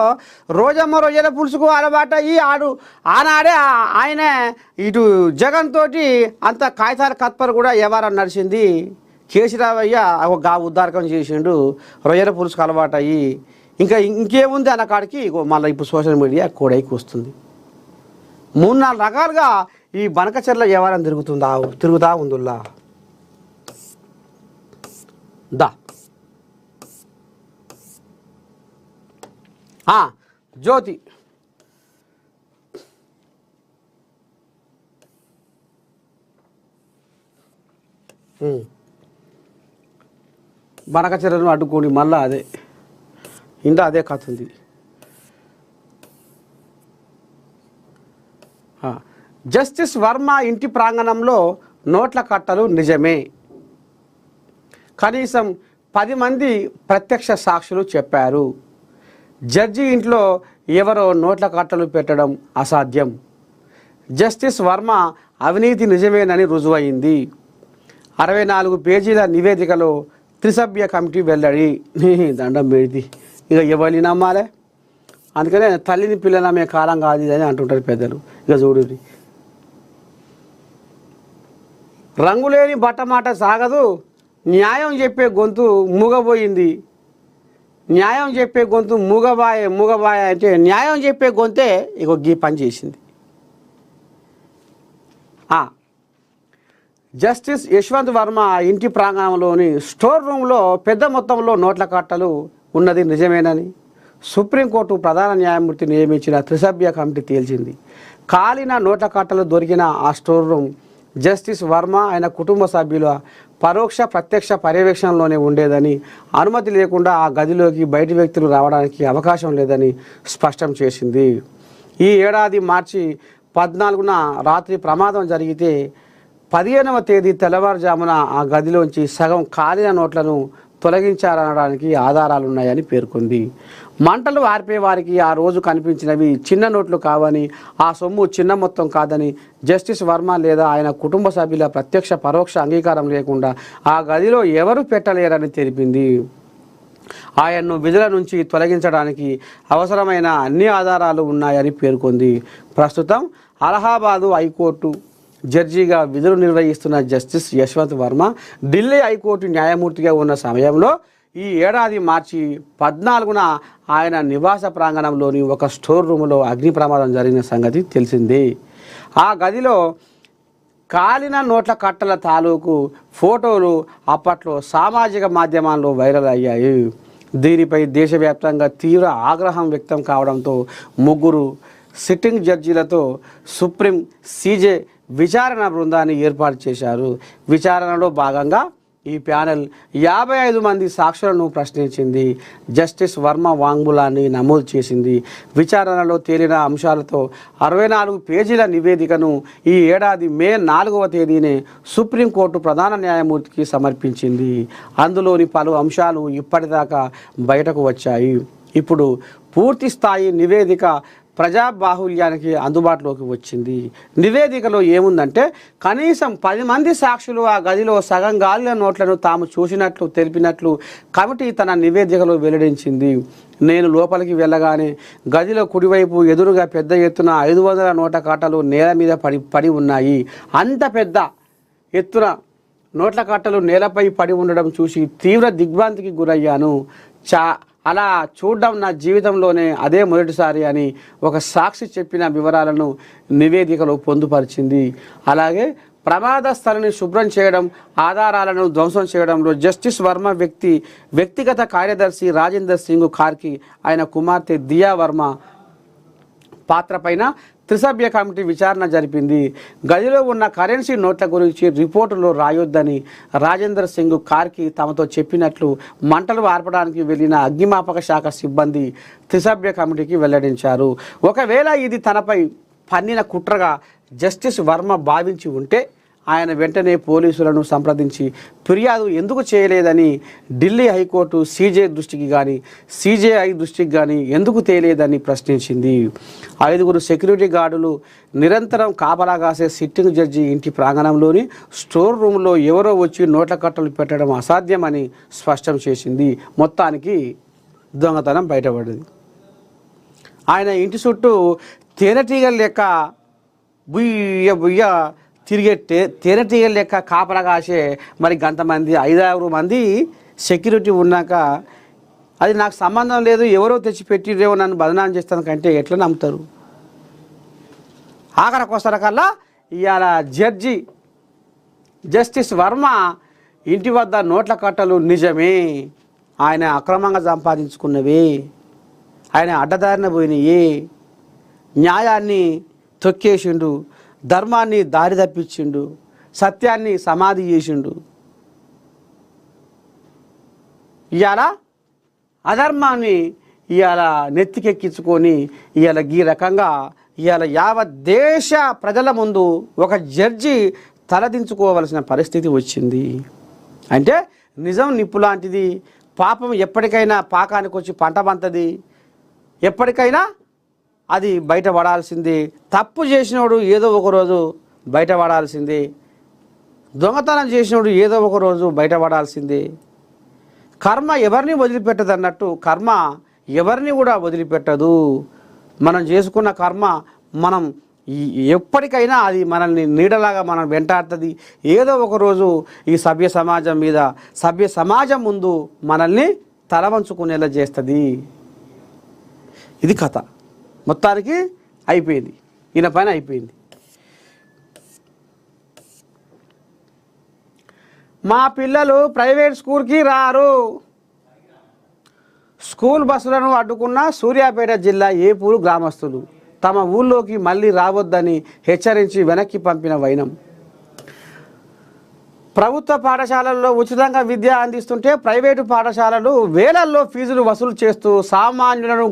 రొయ్యల పులుసుకు అలవాటు అయ్యి ఆనాడే ఆయనే ఇటు జగన్ తోటి అంత కాగితాల కత్పరు కూడా వ్యవహారం నడిచింది. కేసీరావయ్య ఒక ఉద్దారకం చేసిండు, రొయ్యల పులుసుకు అలవాటు అయ్యి ఇంకేముంది అన్న కాడికి మళ్ళీ ఇప్పుడు సోషల్ మీడియా కూడైకి వస్తుంది. 3-4 రకాలుగా ఈ బనకచెర్ల వ్యవహారం తిరుగుతా ఉందిలా. దా జ్యోతి బనకచెర్లను అడ్డుకోండి, మళ్ళా అదే ఇంకా అదే కథ ఉంది. జస్టిస్ వర్మ ఇంటి ప్రాంగణంలో నోట్ల కట్టలు నిజమే. కనీసం 10 మంది ప్రత్యక్ష సాక్షులు చెప్పారు. జడ్జి ఇంట్లో ఎవరో నోట్ల కట్టలు పెట్టడం అసాధ్యం. జస్టిస్ వర్మ అవినీతి నిజమేనని రుజువైంది. 64 పేజీల నివేదికలో త్రిసభ్య కమిటీ వెల్లడి. దండం పెడితే ఇక ఎవరిని నమ్మాలే? అందుకనే తల్లిని పిల్ల నమ్మే కాలం కాదు అని అంటుంటారు పెద్దలు. ఇక చూడు, రంగులేని బట్టమాట సాగదు, న్యాయం చెప్పే గొంతు మూగబోయింది. న్యాయం చెప్పే గొంతు మూగబాయ అంటే న్యాయం చెప్పే గొంతే ఇక గీ పని చేసింది. జస్టిస్ యశ్వంత్ వర్మ ఇంటి ప్రాంగణంలోని స్టోర్ రూమ్లో పెద్ద మొత్తంలో నోట్ల కట్టలు ఉన్నది నిజమేనని సుప్రీంకోర్టు ప్రధాన న్యాయమూర్తి నియమించిన త్రిసభ్య కమిటీ తేల్చింది. కాలిన నోట్ల కట్టలు దొరికిన ఆ స్టోర్ రూమ్ జస్టిస్ వర్మ ఆయన కుటుంబ సభ్యుల పరోక్ష ప్రత్యక్ష పర్యవేక్షణలోనే ఉండేదని, అనుమతి లేకుండా ఆ గదిలోకి బయటి వ్యక్తులు రావడానికి అవకాశం లేదని స్పష్టం చేసింది. ఈ ఏడాది మార్చి 14న రాత్రి ప్రమాదం జరిగితే 15వ తేదీ తెల్లవారుజామున ఆ గదిలోంచి సగం కాలిన నోట్లను తొలగించారనడానికి ఆధారాలున్నాయని పేర్కొంది. మంటలు ఆర్పే వారికి ఆ రోజు కనిపించినవి చిన్న నోట్లు కావని, ఆ సొమ్ము చిన్న మొత్తం కాదని, జస్టిస్ వర్మ లేదా ఆయన కుటుంబ సభ్యుల ప్రత్యక్ష పరోక్ష అంగీకారం లేకుండా ఆ గదిలో ఎవరు పెట్టలేరని తెలిపింది. ఆయన్ను విధుల నుంచి తొలగించడానికి అవసరమైన అన్ని ఆధారాలు ఉన్నాయని పేర్కొంది. ప్రస్తుతం అలహాబాదు హైకోర్టు జడ్జిగా విధులు నిర్వహిస్తున్న జస్టిస్ యశ్వంత్ వర్మ ఢిల్లీ హైకోర్టు న్యాయమూర్తిగా ఉన్న సమయంలో ఈ ఏడాది మార్చి 14న ఆయన నివాస ప్రాంగణంలోని ఒక స్టోర్ రూములో అగ్ని ప్రమాదం జరిగిన సంగతి తెలిసిందే. ఆ గదిలో కాలిన నోట్ల కట్టల తాలూకు ఫోటోలు అప్పట్లో సామాజిక మాధ్యమాల్లో వైరల్ అయ్యాయి. దీనిపై దేశవ్యాప్తంగా తీవ్ర ఆగ్రహం వ్యక్తం కావడంతో 3 సిట్టింగ్ జడ్జీలతో సుప్రీం సీజే విచారణ బృందాన్ని ఏర్పాటు చేశారు. విచారణలో భాగంగా ఈ ప్యానెల్ 55 మంది సాక్షులను ప్రశ్నించింది. జస్టిస్ వర్మ వాంగ్మూలాన్ని నమోదు చేసింది. విచారణలో తేలిన అంశాలతో 64 పేజీల నివేదికను ఈ ఏడాది మే 4వ తేదీనే సుప్రీంకోర్టు ప్రధాన న్యాయమూర్తికి సమర్పించింది. అందులోని పలు అంశాలు ఇప్పటిదాకా బయటకు వచ్చాయి. ఇప్పుడు పూర్తి స్థాయి నివేదిక ప్రజాబాహుల్యానికి అందుబాటులోకి వచ్చింది. నివేదికలో ఏముందంటే, కనీసం 10 మంది సాక్షులు ఆ గదిలో సగం గాలిన నోట్లను తాము చూసినట్లు తెలిపినట్లు కమిటీ తన నివేదికలో వెల్లడించింది. నేను లోపలికి వెళ్ళగానే గదిలో కుడివైపు ఎదురుగా పెద్ద ఎత్తున 500 నోట్ల కట్టలు నేల మీద పడి ఉన్నాయి. అంత పెద్ద ఎత్తున నోట్ల కట్టలు నేలపై పడి ఉండడం చూసి తీవ్ర దిగ్భ్రాంతికి గురయ్యాను. అలా చూడడం నా జీవితంలోనే అదే మొదటిసారి అని ఒక సాక్షి చెప్పిన వివరాలను నివేదికలో పొందుపరిచింది. అలాగే ప్రమాద స్థలిని శుభ్రం చేయడం, ఆధారాలను ధ్వంసం చేయడంలో జస్టిస్ వర్మ వ్యక్తిగత కార్యదర్శి రాజేందర్ సింగ్ కార్కి ఆయన కుమార్తె దియా వర్మ పాత్రపైన త్రిసభ్య కమిటీ విచారణ జరిపింది. గదిలో ఉన్న కరెన్సీ నోట్ల గురించి రిపోర్టులో రాయొద్దని రాజేందర్ సింగ్ కార్కి తమతో చెప్పినట్లు మంటలు ఆర్పడానికి వెళ్ళిన అగ్నిమాపక శాఖ సిబ్బంది త్రిసభ్య కమిటీకి వెల్లడించారు. ఒకవేళ ఇది తనపై పన్నిన కుట్రగా జస్టిస్ వర్మ భావించి ఉంటే ఆయన వెంటనే పోలీసులను సంప్రదించి ఫిర్యాదు ఎందుకు చేయలేదని ఢిల్లీ హైకోర్టు సిజేఐ దృష్టికి కానీ ఎందుకు తేలేదని ప్రశ్నించింది. 5 సెక్యూరిటీ గార్డులు నిరంతరం కాపలా కాసే సిట్టింగ్ జడ్జి ఇంటి ప్రాంగణంలోని స్టోర్ రూమ్లో ఎవరో వచ్చి నోట్ల కట్టలు పెట్టడం అసాధ్యమని స్పష్టం చేసింది. మొత్తానికి దొంగతనం బయటపడింది. ఆయన ఇంటి చుట్టూ తేనెటీగల లెక్క బుయ్య తిరిగే తేనెటీగల లెక్క కాపలా కాసే మరి గంతమంది 5-6 మంది సెక్యూరిటీ ఉన్నాక అది నాకు సంబంధం లేదు, ఎవరో తెచ్చిపెట్టిరేవో నన్ను బదనాం చేస్తాను కంటే ఎట్లా నమ్ముతారు? ఆఖరికొసరకల్లా ఇవాళ జస్టిస్ వర్మ ఇంటి వద్ద నోట్ల కట్టలు నిజమే, ఆయన అక్రమంగా సంపాదించుకున్నవే, ఆయన అడ్డదారిన పోయినాయి, న్యాయాన్ని తొక్కేసిండు, ధర్మాన్ని దారి తప్పించిండు, సత్యాన్ని సమాధి చేసిండు. ఇవాళ అధర్మాన్ని ఇవాళ నెత్తికెక్కించుకొని ఇవాళ ఈ రకంగా ఇవాళ యావత్ దేశ ప్రజల ముందు ఒక జడ్జి తలదించుకోవలసిన పరిస్థితి వచ్చింది. అంటే నిజం నిప్పు లాంటిది, పాపం ఎప్పటికైనా పాకానికి వచ్చి పంట పంతది, ఎప్పటికైనా అది బయటపడాల్సిందే. తప్పు చేసినోడు ఏదో ఒకరోజు బయటపడాల్సిందే, దొంగతనం చేసినోడు ఏదో ఒకరోజు బయటపడాల్సిందే. కర్మ ఎవరిని వదిలిపెట్టదు అన్నట్టు కర్మ ఎవరిని కూడా వదిలిపెట్టదు. మనం చేసుకున్న కర్మ మనం ఎప్పటికైనా అది మనల్ని నీడలాగా మనం వెంటాడుతుంది. ఏదో ఒకరోజు ఈ సభ్య సమాజం ముందు మనల్ని తలవంచుకునేలా చేస్తుంది. ఇది కథ. మొత్తానికి అయిపోయింది, ఈయన పైన అయిపోయింది. మా పిల్లలు ప్రైవేట్ స్కూల్కి రారు. స్కూల్ బస్సులను అడ్డుకున్న సూర్యాపేట జిల్లా ఏపూరు గ్రామస్తులు తమ ఊళ్ళోకి మళ్ళీ రావద్దని హెచ్చరించి వెనక్కి పంపిన వైనం. ప్రభుత్వ పాఠశాలల్లో ఉచితంగా విద్య అందిస్తుంటే ప్రైవేటు పాఠశాలలు వేలల్లో ఫీజులు వసూలు చేస్తూ సామాన్యులను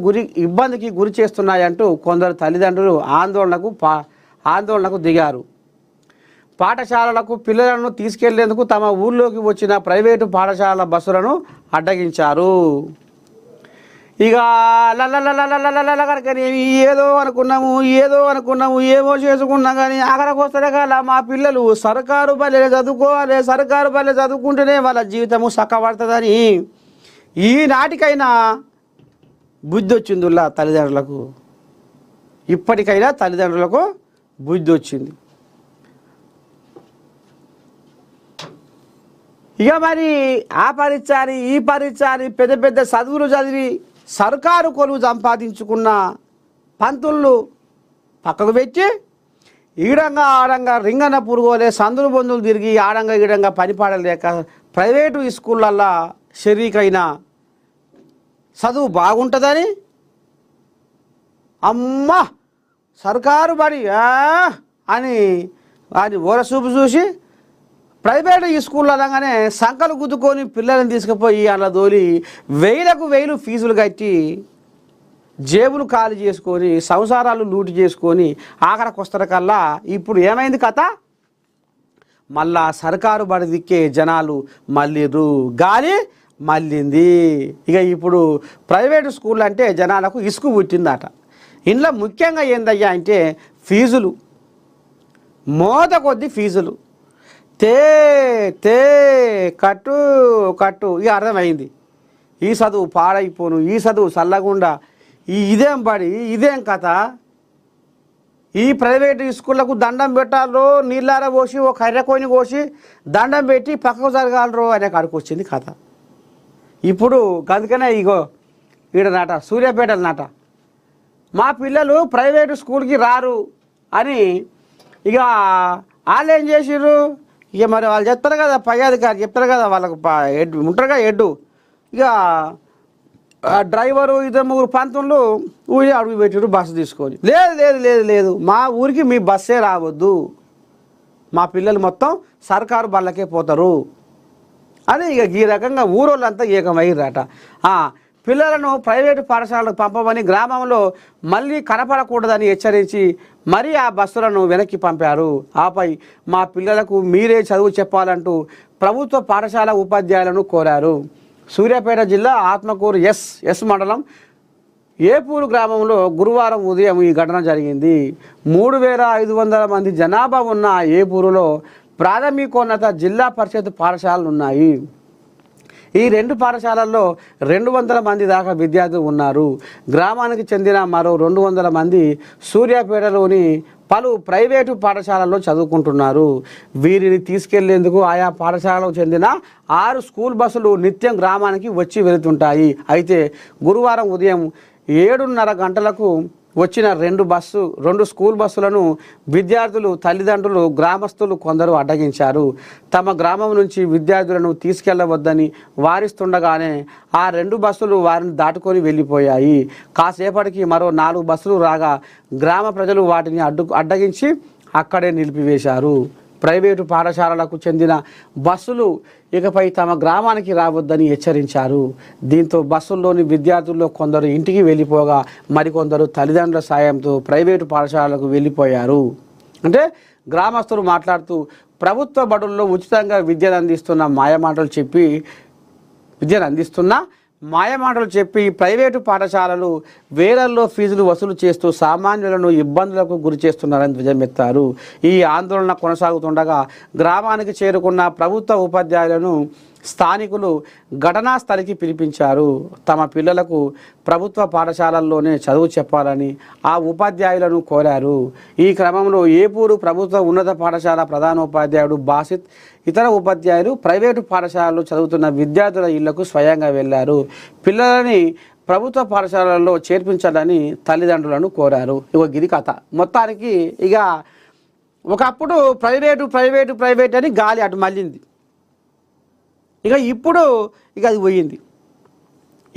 ఇబ్బందికి గురి చేస్తున్నాయంటూ కొందరు తల్లిదండ్రులు ఆందోళనకు దిగారు. పాఠశాలలకు పిల్లలను తీసుకెళ్లేందుకు తమ ఊళ్ళోకి వచ్చిన ప్రైవేటు పాఠశాలల బస్సులను అడ్డగించారు. ఇక కనుక ఏదో అనుకున్నాము ఏమో చేసుకున్నాం కానీ అక్కడికి వస్తే కదా మా పిల్లలు సర్కారు బల్లె చదువుకోవాలి, సర్కారు బల్లె చదువుకుంటేనే వాళ్ళ జీవితము చక్కబడుతుందని ఈనాటికైనా బుద్ధి వచ్చిందిలా తల్లిదండ్రులకు. ఇప్పటికైనా తల్లిదండ్రులకు బుద్ధి వచ్చింది. ఇక మరి ఆ పరీక్ష అని ఈ పరీక్ష అని పెద్ద పెద్ద చదువులు చదివి సర్కారు కొలువు సంపాదించుకున్న పంతుళ్ళు పక్కకు పెట్టి ఈడంగా ఆడంగా రింగన పురుగోలే సందులు బొందులు తిరిగి ఆడంగా ఈడంగా పనిపాడలేక ప్రైవేటు స్కూళ్ళల్లో షరీకైన చదువు బాగుంటుందని అమ్మ సర్కారు బడి అని అది ఓరసూపు చూసి ప్రైవేటు స్కూల్లో అనగానే సంకలు గుద్దుకొని పిల్లల్ని తీసుకుపోయి అలా దోలి వేలకు వేలు ఫీజులు కట్టి జేబులు ఖాళీ చేసుకొని సంసారాలు లూటు చేసుకొని ఆఖరికి వస్తారకల్లా ఇప్పుడు ఏమైంది కథ? మళ్ళా సర్కారు బడి దిక్కే జనాలు మళ్ళీరు, గాలి మళ్ళింది. ఇక ఇప్పుడు ప్రైవేటు స్కూల్ అంటే జనాలకు ఇసుకు పుట్టిందట. ఇంట్లో ముఖ్యంగా ఏందయ్యా అంటే ఫీజులు, మోత కొద్ది ఫీజులు, తే కట్టు కట్టు. ఇక అర్థమైంది ఈ చదువు పాడైపోను, ఈ చదువు చల్లగుండా, ఇదేం బడి, ఇదేం కథ. ఈ ప్రైవేటు స్కూళ్ళకు దండం పెట్టాలో నీళ్ళార పోసి ఒక కర్రకొని కోసి దండం పెట్టి పక్కకు జరగాలరో అనే కాడికి వచ్చింది కథ. ఇప్పుడు అందుకనే ఇగో ఈడనాట సూర్యాపేటల నాట మా పిల్లలు ప్రైవేటు స్కూల్కి రారు అని ఇక వాళ్ళు ఏం చేసిర్రు. ఇక మరి వాళ్ళు చెప్తారు కదా, పై అధికారి చెప్తారు కదా, వాళ్ళకు హెడ్ ఉంటారు కదా హెడ్. ఇక డ్రైవరు ఇద్దరు ముగ్గురు పంతులు ఊరి అడుగు పెట్టారు బస్సు తీసుకొని. లేదు లేదు లేదు లేదు మా ఊరికి మీ బస్సే రావద్దు, మా పిల్లలు మొత్తం సర్కారు బళ్ళకే పోతారు అని ఇక ఈ రకంగా ఊరోళ్ళంతా ఏకమయ్యారట. పిల్లలను ప్రైవేటు పాఠశాలకు పంపమని గ్రామంలో మళ్ళీ కనపడకూడదని హెచ్చరించి మరీ ఆ బస్సులను వెనక్కి పంపారు. ఆపై మా పిల్లలకు మీరే చదువు చెప్పాలంటూ ప్రభుత్వ పాఠశాల ఉపాధ్యాయులను కోరారు. సూర్యాపేట జిల్లా ఆత్మకూరు ఎస్ మండలం ఏపూరు గ్రామంలో గురువారం ఉదయం ఈ ఘటన జరిగింది. 3500 మంది జనాభా ఉన్న ఏపూరులో ప్రాథమికోన్నత జిల్లా పరిషత్ పాఠశాలలు ఉన్నాయి. ఈ 2 పాఠశాలల్లో 200 మంది దాకా విద్యార్థులు ఉన్నారు. గ్రామానికి చెందిన మరో 200 మంది సూర్యాపేటలోని పలు ప్రైవేటు పాఠశాలల్లో చదువుకుంటున్నారు. వీరిని తీసుకెళ్లేందుకు ఆయా పాఠశాలకు చెందిన 6 స్కూల్ బస్సులు నిత్యం గ్రామానికి వచ్చి వెళుతుంటాయి. అయితే గురువారం ఉదయం 7:30 గంటలకు వచ్చిన 2 స్కూల్ బస్సులను విద్యార్థులు, తల్లిదండ్రులు, గ్రామస్తులు కొందరు అడ్డగించారు. తమ గ్రామం నుంచి విద్యార్థులను తీసుకెళ్లవద్దని వారిస్తుండగానే ఆ 2 బస్సులు వారిని దాటుకొని వెళ్ళిపోయాయి. కాసేపటికి మరో 4 బస్సులు రాగా గ్రామ ప్రజలు వాటిని అడ్డగించి అక్కడే నిలిపివేశారు. ప్రైవేటు పాఠశాలలకు చెందిన బస్సులు ఇకపై తమ గ్రామానికి రావద్దని హెచ్చరించారు. దీంతో బస్సుల్లోని విద్యార్థుల్లో కొందరు ఇంటికి వెళ్ళిపోగా మరికొందరు తల్లిదండ్రుల సాయంతో ప్రైవేటు పాఠశాలకు వెళ్ళిపోయారు. అంటే గ్రామస్తులు మాట్లాడుతూ ప్రభుత్వ బడుల్లో ఉచితంగా విద్యను అందిస్తున్న మాయమాటలు చెప్పి ప్రైవేటు పాఠశాలలు వేలల్లో ఫీజులు వసూలు చేస్తూ సామాన్యులను ఇబ్బందులకు గురి చేస్తున్నారని ధ్వజమెత్తారు. ఈ ఆందోళన కొనసాగుతుండగా గ్రామానికి చేరుకున్న ప్రభుత్వ ఉపాధ్యాయులను స్థానికులు ఘటనా స్థలికి పిలిపించారు. తమ పిల్లలకు ప్రభుత్వ పాఠశాలల్లోనే చదువు చెప్పాలని ఆ ఉపాధ్యాయులను కోరారు. ఈ క్రమంలో ఏపూరు ప్రభుత్వ ఉన్నత పాఠశాల ప్రధానోపాధ్యాయుడు బాసిత్, ఇతర ఉపాధ్యాయులు ప్రైవేటు పాఠశాలల్లో చదువుతున్న విద్యార్థుల ఇళ్లకు స్వయంగా వెళ్లారు. పిల్లలని ప్రభుత్వ పాఠశాలల్లో చేర్పించాలని తల్లిదండ్రులను కోరారు. ఇక గిరి కథ మొత్తానికి ఇక ఒకప్పుడు ప్రైవేటు అని గాలి అటు మళ్ళింది. ఇక ఇప్పుడు అది పోయింది.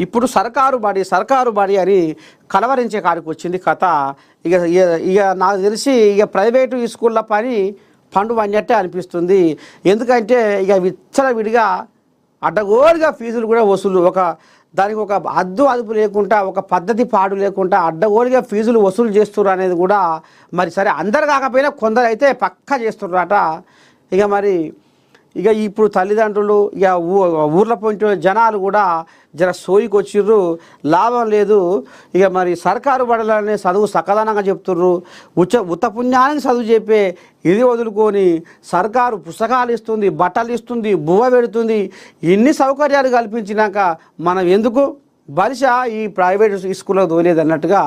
ఇప్పుడు సర్కారు బడి అని కలవరించే కాడికి వచ్చింది కథ. ఇక నాకు తెలిసి ఇక ప్రైవేటు స్కూళ్ళ పని పండు అన్నట్టే అనిపిస్తుంది. ఎందుకంటే ఇక విచ్చలవిడిగా అడ్డగోలుగా ఫీజులు కూడా వసూలు, దానికి ఒక అదుపు లేకుండా, ఒక పద్ధతి పాడు లేకుండా అడ్డగోలుగా ఫీజులు వసూలు చేస్తున్నారు అనేది కూడా మరి సరే అందరు కాకపోయినా కొందరు అయితే పక్కా చేస్తున్నారట. ఇక ఇప్పుడు తల్లిదండ్రులు ఇక ఊర్ల పోయిన జనాలు కూడా జర సోయికి వచ్చిర్రు, లాభం లేదు. ఇక మరి సర్కారు బడులనే చదువు సకదానంగా చెప్తుర్రు, ఉత్త పుణ్యానికి చదువు చెప్పే ఇది వదులుకొని సర్కారు పుస్తకాలు ఇస్తుంది, బట్టలు ఇస్తుంది, బువ్వ పెడుతుంది, ఇన్ని సౌకర్యాలు కల్పించినాక మనం ఎందుకు బలిషా ఈ ప్రైవేట్ స్కూల్లో తోలేదు అన్నట్టుగా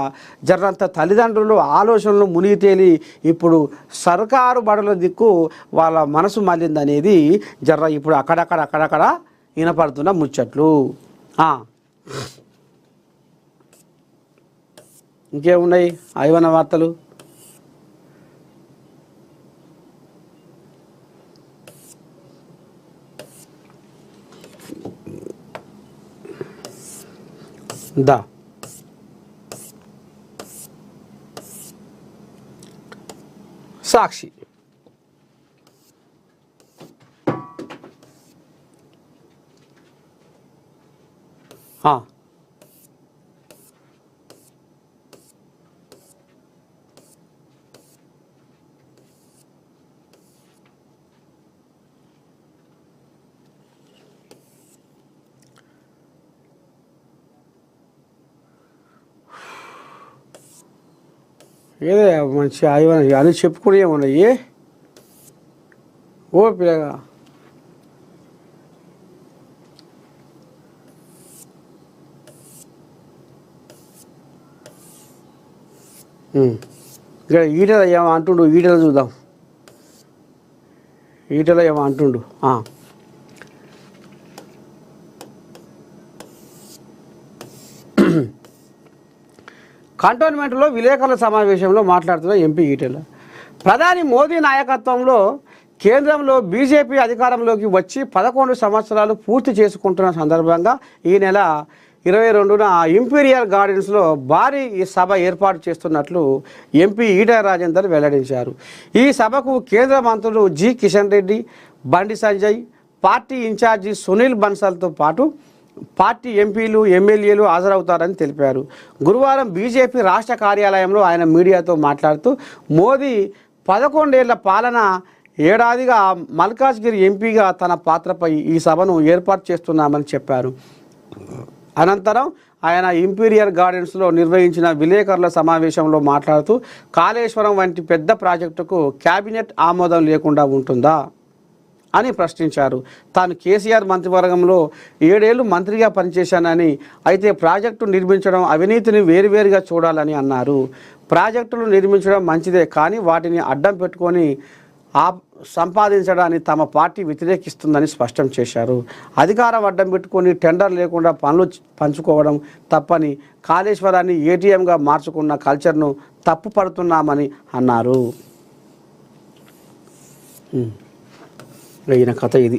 జర్రంత తల్లిదండ్రులు ఆలోచనలు మునిగి తేలి ఇప్పుడు సర్కారు బడుల దిక్కు వాళ్ళ మనసు మళ్ళిందనేది ఇప్పుడు అక్కడక్కడ వినపడుతున్న ముచ్చట్లు. ఇంకేమున్నాయి ఐవన వార్తలు? దా సాక్షి ఏదో మంచి అని చెప్పుకునే ఉన్నాయి. ఓ పిల్లగా ఇక్కడ ఈటల ఏమో అంటుండు, ఈటల చూద్దాం. ఈటల ఏమో అంటుండు. కంటోన్మెంట్లో విలేకరుల సమావేశంలో మాట్లాడుతున్న ఎంపీ ఈటెల, ప్రధాని మోదీ నాయకత్వంలో కేంద్రంలో బీజేపీ అధికారంలోకి వచ్చి 11 సంవత్సరాలు పూర్తి చేసుకుంటున్న సందర్భంగా ఈ నెల 22న ఇంపీరియల్ గార్డెన్స్లో భారీ సభ ఏర్పాటు చేస్తున్నట్లు ఎంపీ ఈటెల రాజేందర్ వెల్లడించారు. ఈ సభకు కేంద్ర మంత్రులు G Kishan Reddy, Bandi Sanjay, party incharge Sunil బన్సల్తో పాటు పార్టీ ఎంపీలు, ఎమ్మెల్యేలు హాజరవుతారని తెలిపారు. గురువారం బీజేపీ రాష్ట్ర కార్యాలయంలో ఆయన మీడియాతో మాట్లాడుతూ మోదీ 11 ఏళ్ల పాలన, ఏడాదిగా మల్కాజ్గిరి ఎంపీగా తన పాత్రపై ఈ సభను ఏర్పాటు చేస్తున్నామని చెప్పారు. అనంతరం ఆయన ఇంపీరియల్ గార్డెన్స్లో నిర్వహించిన విలేకరుల సమావేశంలో మాట్లాడుతూ కాళేశ్వరం వంటి పెద్ద ప్రాజెక్టుకు కేబినెట్ ఆమోదం లేకుండా ఉంటుందా అని ప్రశ్నించారు. తాను కేసీఆర్ మంత్రివర్గంలో 7 ఏళ్లు మంత్రిగా పనిచేశానని, అయితే ప్రాజెక్టు నిర్మించడం అవినీతిని వేరువేరుగా చూడాలని అన్నారు. ప్రాజెక్టులు నిర్మించడం మంచిదే, కానీ వాటిని అడ్డం పెట్టుకొని సంపాదించడాన్ని తమ పార్టీ వ్యతిరేకిస్తుందని స్పష్టం చేశారు. అధికారం అడ్డం పెట్టుకొని టెండర్ లేకుండా పనులు పంచుకోవడం తప్పని, కాళేశ్వరాన్ని ఏటీఎంగా మార్చుకున్న కల్చర్ను తప్పు పడుతున్నామని అన్నారు. ఈయన కథ ఇది.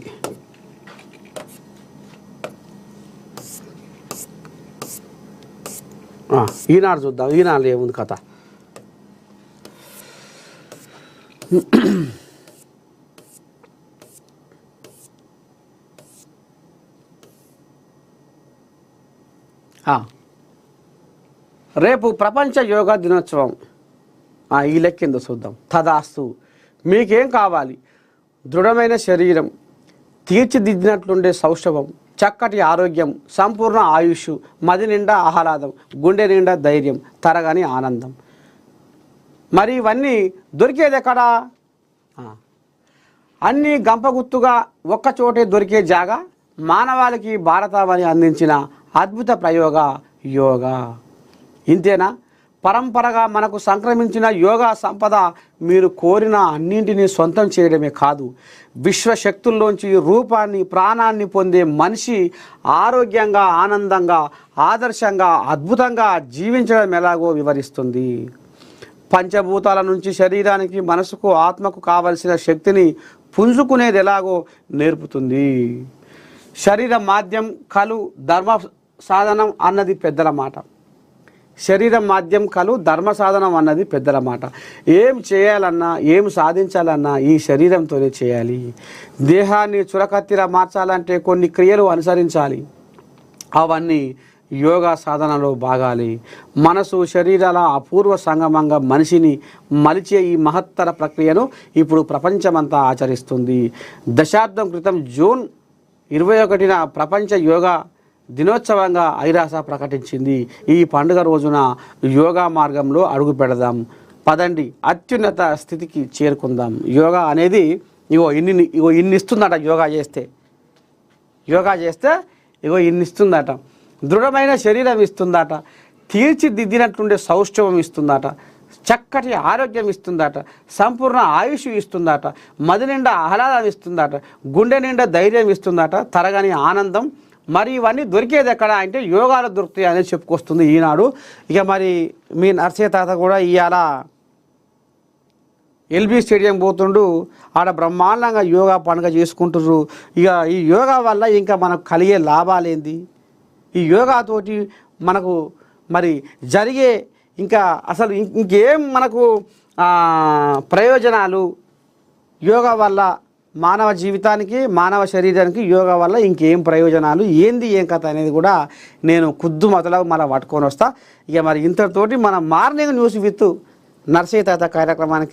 ఈనాడు చూద్దాం. ఈనాడు ఏముంది కథ? రేపు ప్రపంచ యోగా దినోత్సవం. ఈ లెక్కిందో చూద్దాం. తదాస్తు. మీకేం కావాలి? దృఢమైన శరీరం, తీర్చిదిద్దినట్లుండే సౌష్ఠవం, చక్కటి ఆరోగ్యం, సంపూర్ణ ఆయుష్, మది నిండా ఆహ్లాదం, గుండె నిండా ధైర్యం, తరగని ఆనందం. మరి ఇవన్నీ దొరికేది ఎక్కడా? అన్నీ గంపగుత్తుగా ఒక్కచోటే దొరికే జాగా మానవాళికి భారతావని అందించిన అద్భుత ప్రయోగ యోగా. ఇంతేనా? పరంపరగా మనకు సంక్రమించిన యోగా సంపద మీరు కోరిన అన్నింటినీ సొంతం చేయడమే కాదు, విశ్వశక్తుల్లోంచి రూపాన్ని, ప్రాణాన్ని పొందే మనిషి ఆరోగ్యంగా, ఆనందంగా, ఆదర్శంగా, అద్భుతంగా జీవించడం ఎలాగో వివరిస్తుంది. పంచభూతాల నుంచి శరీరానికి, మనసుకు, ఆత్మకు కావలసిన శక్తిని పుంజుకునేది ఎలాగో నేర్పుతుంది. శరీర మాధ్యం కలు ధర్మ సాధనం అన్నది పెద్దల మాట. శరీరం మాధ్యం కలు ధర్మ సాధనం అన్నది పెద్దల మాట. ఏం చేయాలన్నా ఏం సాధించాలన్నా ఈ శరీరంతోనే చేయాలి. దేహాన్ని చురకత్తిలా మార్చాలంటే కొన్ని క్రియలు అనుసరించాలి. అవన్నీ యోగా సాధనలో భాగాలి. మనసు శరీరాల అపూర్వ సంగమంగా మనిషిని మలిచే ఈ మహత్తర ప్రక్రియను ఇప్పుడు ప్రపంచమంతా ఆచరిస్తుంది. దశాబ్దం క్రితం జూన్ 21న ప్రపంచ యోగా దినోత్సవంగా ఐరాస ప్రకటించింది. ఈ పండుగ రోజున యోగా మార్గంలో అడుగు పెడదాం. పదండి, అత్యున్నత స్థితికి చేరుకుందాం. యోగా అనేది ఇన్ని ఇస్తుందట. యోగా చేస్తే ఇన్ని ఇస్తుందట. దృఢమైన శరీరం ఇస్తుందట. తీర్చిదిద్దినట్లుండే సౌష్ఠవం ఇస్తుందట. చక్కటి ఆరోగ్యం ఇస్తుందట. సంపూర్ణ ఆయుష్ ఇస్తుందట. మది నిండా ఆహ్లాదం ఇస్తుందట. గుండె నిండా ధైర్యం ఇస్తుందట. తరగని ఆనందం. మరి ఇవన్నీ దొరికేది ఎక్కడ అంటే యోగాలో దొరుకుతాయి అనేది చెప్పుకొస్తుంది ఈనాడు. ఇక మరి మీ నర్సయ్య తాత కూడా ఇవాళ ఎల్బీ స్టేడియం పోతుండు. ఆడ బ్రహ్మాండంగా యోగా పండుగ చేసుకుంటుర్రు. ఇక ఈ యోగా వల్ల ఇంకా మనకు కలిగే లాభాలేంది, ఈ యోగాతోటి మనకు మరి జరిగే ఇంకా అసలు ఇంకేం మనకు ప్రయోజనాలు, యోగా వల్ల మానవ జీవితానికి మానవ శరీరానికి యోగా వల్ల ఇంకేం ప్రయోజనాలు ఏంది ఏం కథ అనేది కూడా నేను కుద్దు మొదలగు మళ్ళీ పట్టుకొని వస్తా. ఇక మరి ఇంతటితోటి మన మార్నింగ్ న్యూస్ విత్ నర్సయ్య తాత కార్యక్రమానికి